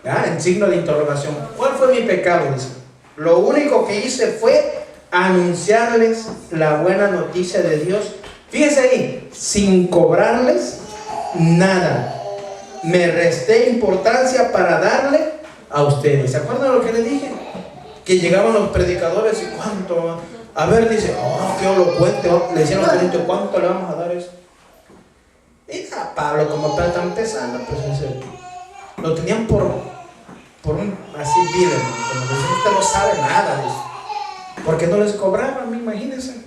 En signo de interrogación. ¿Cuál fue mi pecado? Dice. Lo único que hice fue anunciarles la buena noticia de Dios. Fíjense ahí, sin cobrarles nada. Me resté importancia para darle a ustedes. ¿Se acuerdan de lo que les dije? Que llegaban los predicadores y cuánto. A ver, dice, qué elocuente. Le decían a los clientes, ¿cuánto le vamos a dar eso? Y a Pablo, como apenas está empezando, pues lo tenían por un así vil, como que usted no sabe nada, dice. Porque no les cobraban, imagínense.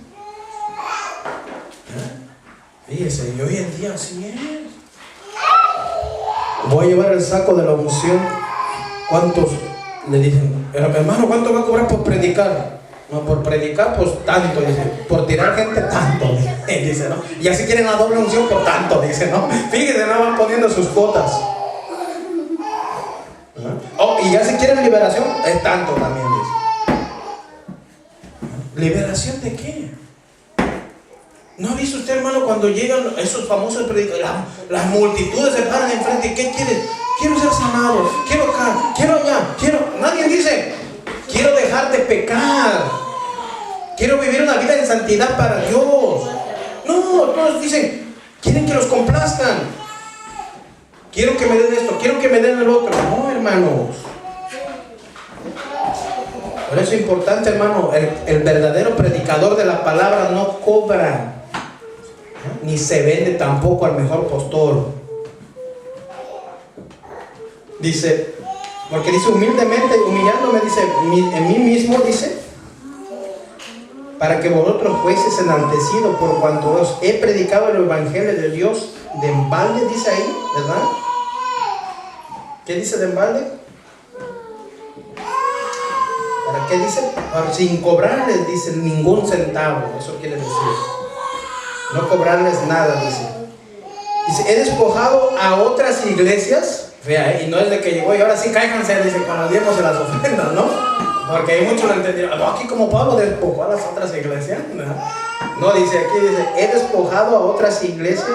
Fíjese, y hoy en día así es. Voy a llevar el saco de la unción. ¿Cuántos le dicen, hermano, cuánto va a cobrar por predicar? No, por predicar, pues tanto, dice. Por tirar gente, tanto, dice, ¿no? Y así quieren la doble unción por tanto, dice, ¿no? Fíjense, no van poniendo sus cuotas. Y ya si quieren liberación, es tanto también, dice. ¿Liberación de qué? ¿No ha visto usted, hermano, cuando llegan esos famosos predicadores, las multitudes se paran enfrente y ¿qué quieren? Quiero ser sanado, quiero acá, quiero allá, nadie dice, quiero dejar de pecar, quiero vivir una vida en santidad para Dios. No, todos dicen, quieren que los complazcan, quiero que me den esto, quiero que me den el otro. No, hermanos. Por eso es importante, hermano, el verdadero predicador de la palabra no cobra, ni se vende tampoco al mejor postor. Dice, porque dice humildemente, humillándome, dice, en mí mismo, dice, para que vosotros fueseis enaltecidos por cuanto os he predicado el evangelio de Dios de embalde, dice ahí, ¿verdad? ¿Qué dice de embalde? ¿Para qué dice? Sin cobrarles, dice, ningún centavo. Eso quiere decir. No cobrarles nada, dice. Dice, he despojado a otras iglesias. Vea, y no es de que llegó y ahora sí cáiganse, dice, con los diezmos se las ofrendas, ¿no? Porque hay muchos lo entendieron. No, aquí como Pablo despojó a las otras iglesias. No, dice aquí, dice, he despojado a otras iglesias,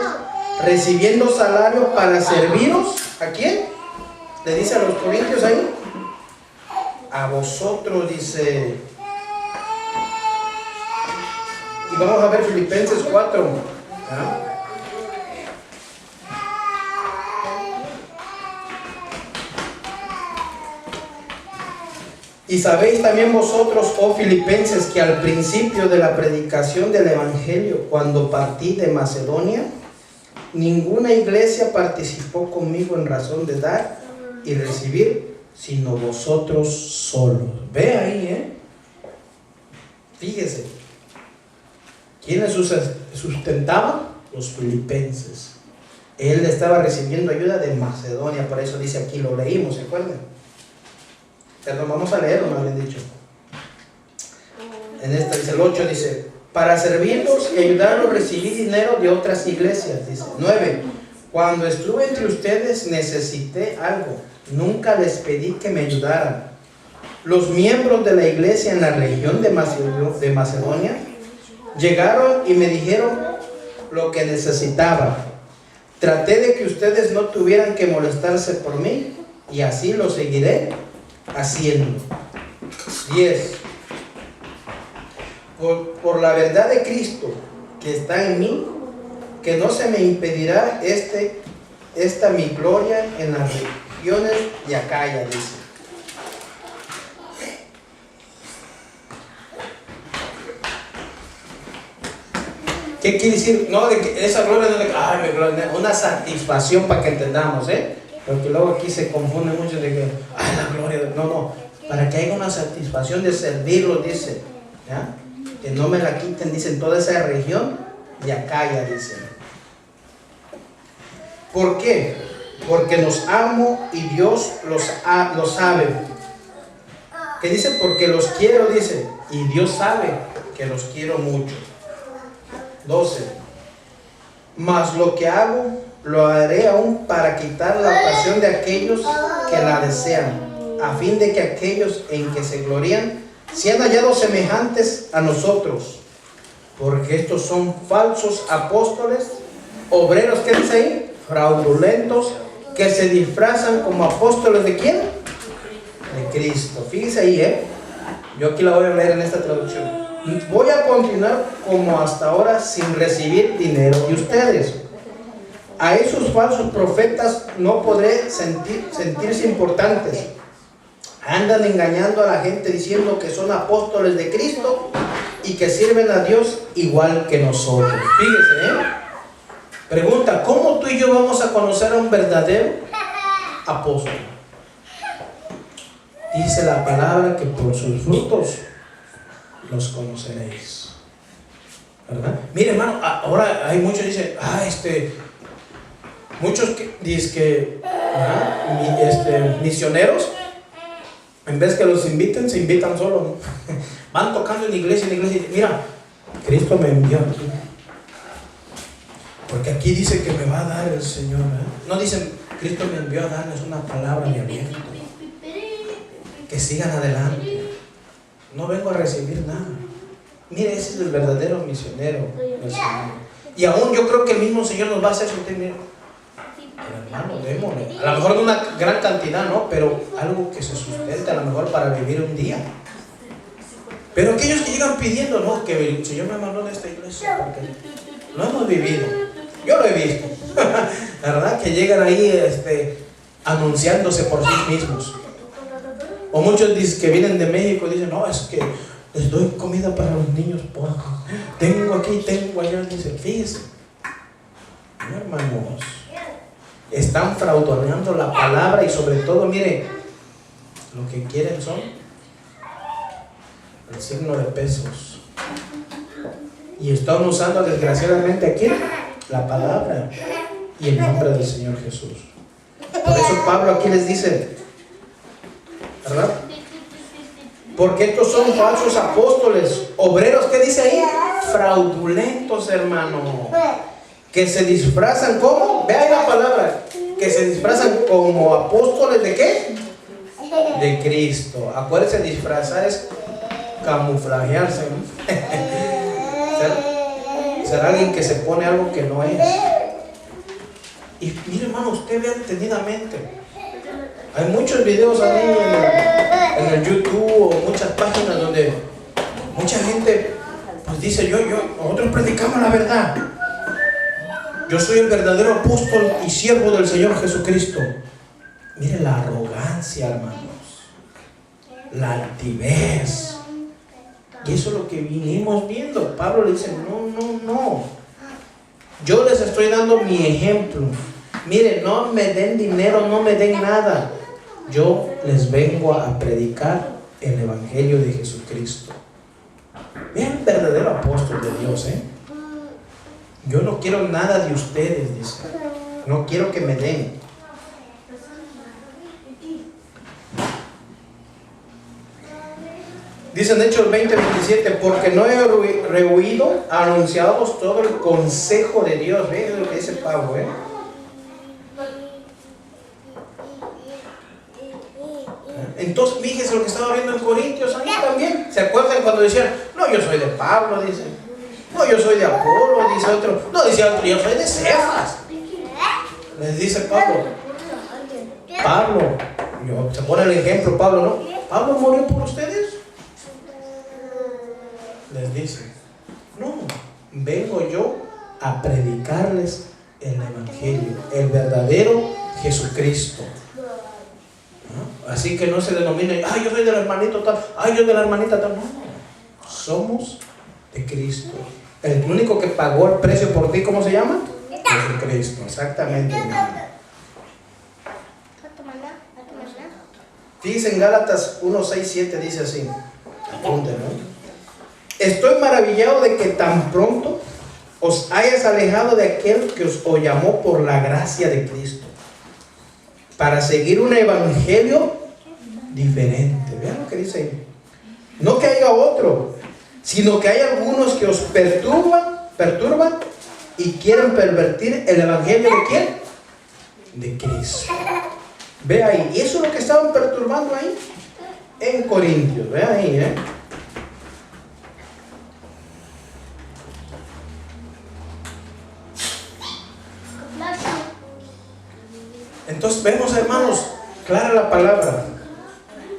recibiendo salario para serviros. ¿A quién? Le dice a los corintios ahí. A vosotros, dice. Y vamos a ver Filipenses 4. Y sabéis también vosotros, oh filipenses, que al principio de la predicación del evangelio, cuando partí de Macedonia, ninguna iglesia participó conmigo en razón de dar y recibir, sino vosotros solos. Ve ahí, fíjese. ¿Quiénes sustentaban? Los filipenses. Él estaba recibiendo ayuda de Macedonia, por eso dice aquí, lo leímos, ¿se acuerdan? Perdón, vamos a leerlo, más bien dicho. En esta dice el 8, dice, para servirlos y ayudarlos recibí dinero de otras iglesias, dice. 9, cuando estuve entre ustedes necesité algo, nunca les pedí que me ayudaran. Los miembros de la iglesia en la región de Macedonia llegaron y me dijeron lo que necesitaba. Traté de que ustedes no tuvieran que molestarse por mí y así lo seguiré haciendo. 10. Por la verdad de Cristo que está en mí, que no se me impedirá esta mi gloria en regiones de Acaya, dice. ¿Qué quiere decir? No, de que esa gloria no es de ay, mi gloria, una satisfacción para que entendamos, porque luego aquí se confunde mucho de que, ay, la gloria, no, para que haya una satisfacción de servirlo, dice, ¿ya? Que no me la quiten, dice, en toda esa región de Acaya, dice. ¿Por qué? Porque los amo y Dios lo sabe. ¿Qué dice? Porque los quiero, dice, y Dios sabe que los quiero mucho. 12. Mas lo que hago, lo haré aún para quitar la ocasión de aquellos que la desean, a fin de que aquellos en que se glorían sean hallados semejantes a nosotros. Porque estos son falsos apóstoles, obreros, ¿qué dice ahí? Fraudulentos, que se disfrazan como apóstoles ¿de quién? De Cristo. Fíjese ahí, yo aquí la voy a leer en esta traducción. Voy a continuar como hasta ahora sin recibir dinero de ustedes. A esos falsos profetas no podré sentirse importantes. Andan engañando a la gente diciendo que son apóstoles de Cristo y que sirven a Dios igual que nosotros. Fíjese, pregunta, ¿cómo tú y yo vamos a conocer a un verdadero apóstol? Dice la palabra que por sus frutos los conoceréis, ¿verdad? Mire, hermano, ahora hay muchos que dicen, muchos que dicen que misioneros, en vez que los inviten, se invitan solos, ¿no? Van tocando en iglesia y dicen, mira, Cristo me envió aquí, porque aquí dice que me va a dar el Señor, no dicen, Cristo me envió a darles una palabra de aliento, que sigan adelante. No vengo a recibir nada. Mire, ese es el verdadero misionero del Señor. Y aún yo creo que el mismo Señor nos va a hacer sentir, mire, hermano, démosle. A lo mejor no una gran cantidad, ¿no? Pero algo que se sustente, a lo mejor para vivir un día. Pero aquellos que llegan pidiendo, no, que el Señor me mandó de esta iglesia, porque lo hemos vivido. Yo lo he visto. La verdad que llegan ahí anunciándose por sí mismos. O muchos que vienen de México dicen, no, es que les doy comida para los niños pobres. Tengo aquí, tengo allá. Dice, fíjese, hermanos, están frauduleando la palabra y sobre todo, mire, lo que quieren son el signo de pesos. Y están usando desgraciadamente aquí la palabra y el nombre del Señor Jesús. Por eso Pablo aquí les dice, ¿verdad? Porque estos son falsos apóstoles, obreros, ¿qué dice ahí? Fraudulentos, hermano, que se disfrazan como, ve ahí la palabra, que se disfrazan como apóstoles ¿de qué? De Cristo. Acuérdense, disfrazar es camuflajearse, ¿no? ser alguien que se pone algo que no es. Y mire, hermano, usted vea detenidamente. Hay muchos videos ahí en el YouTube o muchas páginas donde mucha gente pues dice, nosotros predicamos la verdad. Yo soy el verdadero apóstol y siervo del Señor Jesucristo. Mire la arrogancia, hermanos, la altivez. Y eso es lo que vinimos viendo. Pablo le dice, no. Yo les estoy dando mi ejemplo. Mire, no me den dinero, no me den nada. Yo les vengo a predicar el Evangelio de Jesucristo. Vean, el verdadero apóstol de Dios, Yo no quiero nada de ustedes, dice. No quiero que me den. Dice en Hechos 20:27, porque no he rehuido anunciados todo el consejo de Dios. ¿Ves lo que dice Pablo, Entonces, fíjese lo que estaba viendo en Corintios, ahí también. ¿Se acuerdan cuando decían, no, yo soy de Pablo, dice? No, yo soy de Apolo, dice otro. No, dice otro, yo soy de Cefas. Les dice Pablo, se pone el ejemplo, Pablo, ¿no? ¿Pablo murió por ustedes? Les dice, no, vengo yo a predicarles el Evangelio, el verdadero Jesucristo. Así que no se denomine, ay, yo soy del hermanito tal, ay, yo de la hermanita tal. No, somos de Cristo. El único que pagó el precio por ti, ¿cómo se llama? Jesucristo, exactamente. Dice en Gálatas 1, 6, 7, dice así. Apúntenlo. Estoy maravillado de que tan pronto os hayas alejado de aquel que os llamó por la gracia de Cristo, para seguir un evangelio diferente. Vean lo que dice ahí. No que haya otro, sino que hay algunos que os perturban y quieren pervertir el evangelio de ¿quién? De Cristo. Ve ahí, y eso es lo que estaban perturbando ahí en Corintios. Ve ahí, Entonces vemos, hermanos, clara la palabra.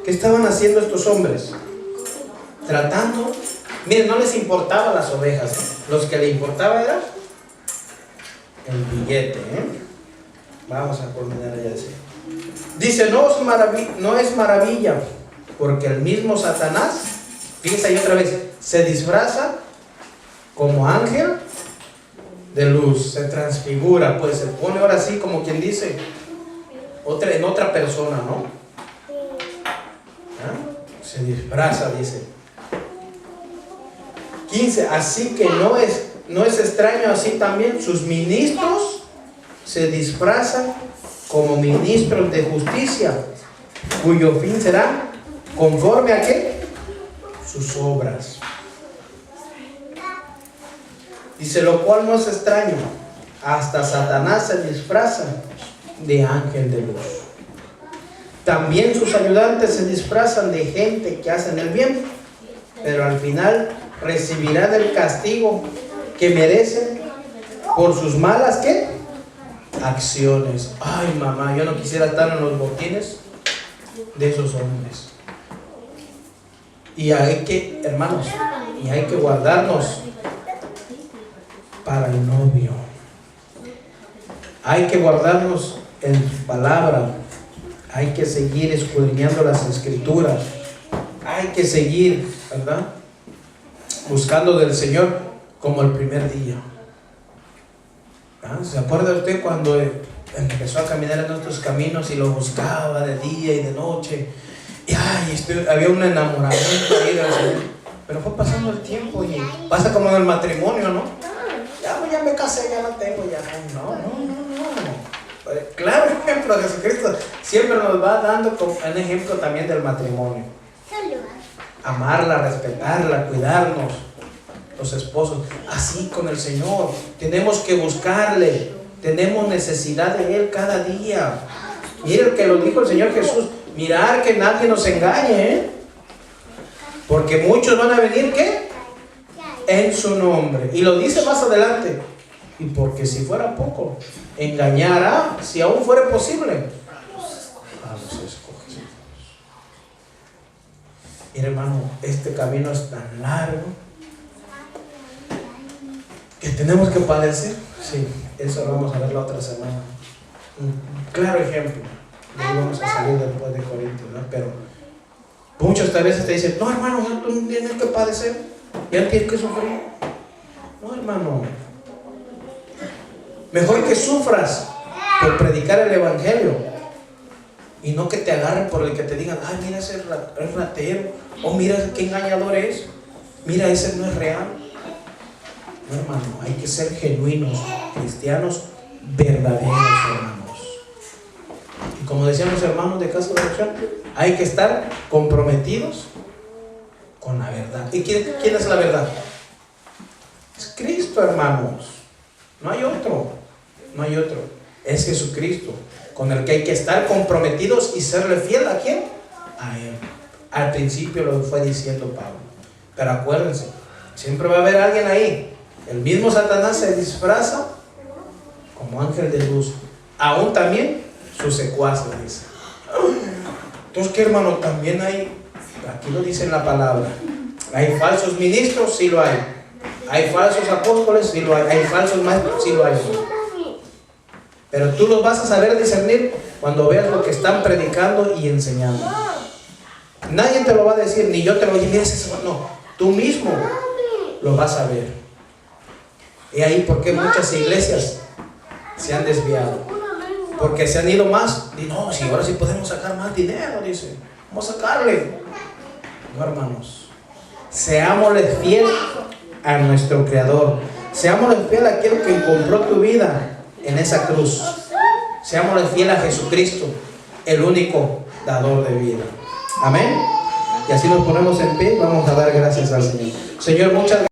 ¿Qué estaban haciendo estos hombres? Tratando, miren, no les importaban las ovejas, los que le importaba era el billete. Vamos a culminar ya así. Dice, no es maravilla, porque el mismo Satanás, fíjense ahí otra vez, se disfraza como ángel de luz, se transfigura, pues se pone ahora sí como quien dice, en otra persona, ¿no? Se disfraza, dice. 15, así que no es extraño así también, sus ministros se disfrazan como ministros de justicia, cuyo fin será conforme a ¿qué? Sus obras. Dice, lo cual no es extraño, hasta Satanás se disfraza de ángel de luz. También sus ayudantes se disfrazan de gente que hacen el bien, pero al final recibirán el castigo que merecen por sus malas ¿qué? Acciones. Ay, mamá, yo no quisiera estar en los botines de esos hombres. Y hay que, hermanos, y hay que guardarnos para el novio. Hay que guardarnos en su palabra. Hay que seguir escudriñando las escrituras. Hay que seguir, ¿verdad?, buscando del Señor como el primer día. ¿Se acuerda usted cuando empezó a caminar en nuestros caminos y lo buscaba de día y de noche? Y había un enamoramiento ahí del Señor. Pero fue pasando el tiempo y pasa como en el matrimonio, ¿no? Ya me casé, ya la tengo, ya no. Claro ejemplo, Jesucristo siempre nos va dando un ejemplo también del matrimonio. Amarla, respetarla, cuidarnos, los esposos. Así con el Señor. Tenemos que buscarle. Tenemos necesidad de Él cada día. Mire que lo dijo el Señor Jesús. Mirar que nadie nos engañe, porque muchos van a venir, ¿qué? En su nombre. Y lo dice más adelante. Y porque si fuera poco, engañará, si aún fuera posible, a los escogidos. Mira, hermano, este camino es tan largo que tenemos que padecer. Sí, eso lo vamos a ver la otra semana. Un claro ejemplo. De ahí vamos a salir después de Corintios, ¿no? Pero muchos tal vez te dicen, no, hermano, tú no tienes que padecer, ya tienes que sufrir. No, hermano. Mejor que sufras por predicar el evangelio y no que te agarren por el que te digan, ay, mira ese ratero, o mira qué engañador es, mira ese no es real. No, hermano, hay que ser genuinos, cristianos verdaderos, hermanos. Y como decían los hermanos de Casa de Oración, hay que estar comprometidos con la verdad. ¿Y quién es la verdad? Es Cristo, hermanos. No hay otro. No hay otro. Es Jesucristo, con el que hay que estar comprometidos y serle fiel. ¿A quién? A Él. Al principio lo fue diciendo Pablo. Pero acuérdense, siempre va a haber alguien ahí. El mismo Satanás se disfraza como ángel de luz. Aún también sus secuaces, dice. Entonces, ¿qué, hermano? También hay, aquí lo dice en la palabra, hay falsos ministros, sí lo hay. Hay falsos apóstoles, sí lo hay. Hay falsos maestros, sí lo hay. Pero tú los vas a saber discernir Cuando veas lo que están predicando y enseñando. Nadie te lo va a decir, ni yo te lo voy a decir. No, tú mismo lo vas a ver. Y ahí porque muchas iglesias se han desviado. Porque se han ido más. Y no, si ahora sí podemos sacar más dinero, dice. Vamos a sacarle. No, hermanos. Seámosle fiel a nuestro Creador. Seámosle fiel a aquel que compró tu vida en esa cruz. Seámosle fiel a Jesucristo, el único dador de vida. Amén. Y así nos ponemos en pie. Vamos a dar gracias al Señor. Señor, muchas gracias.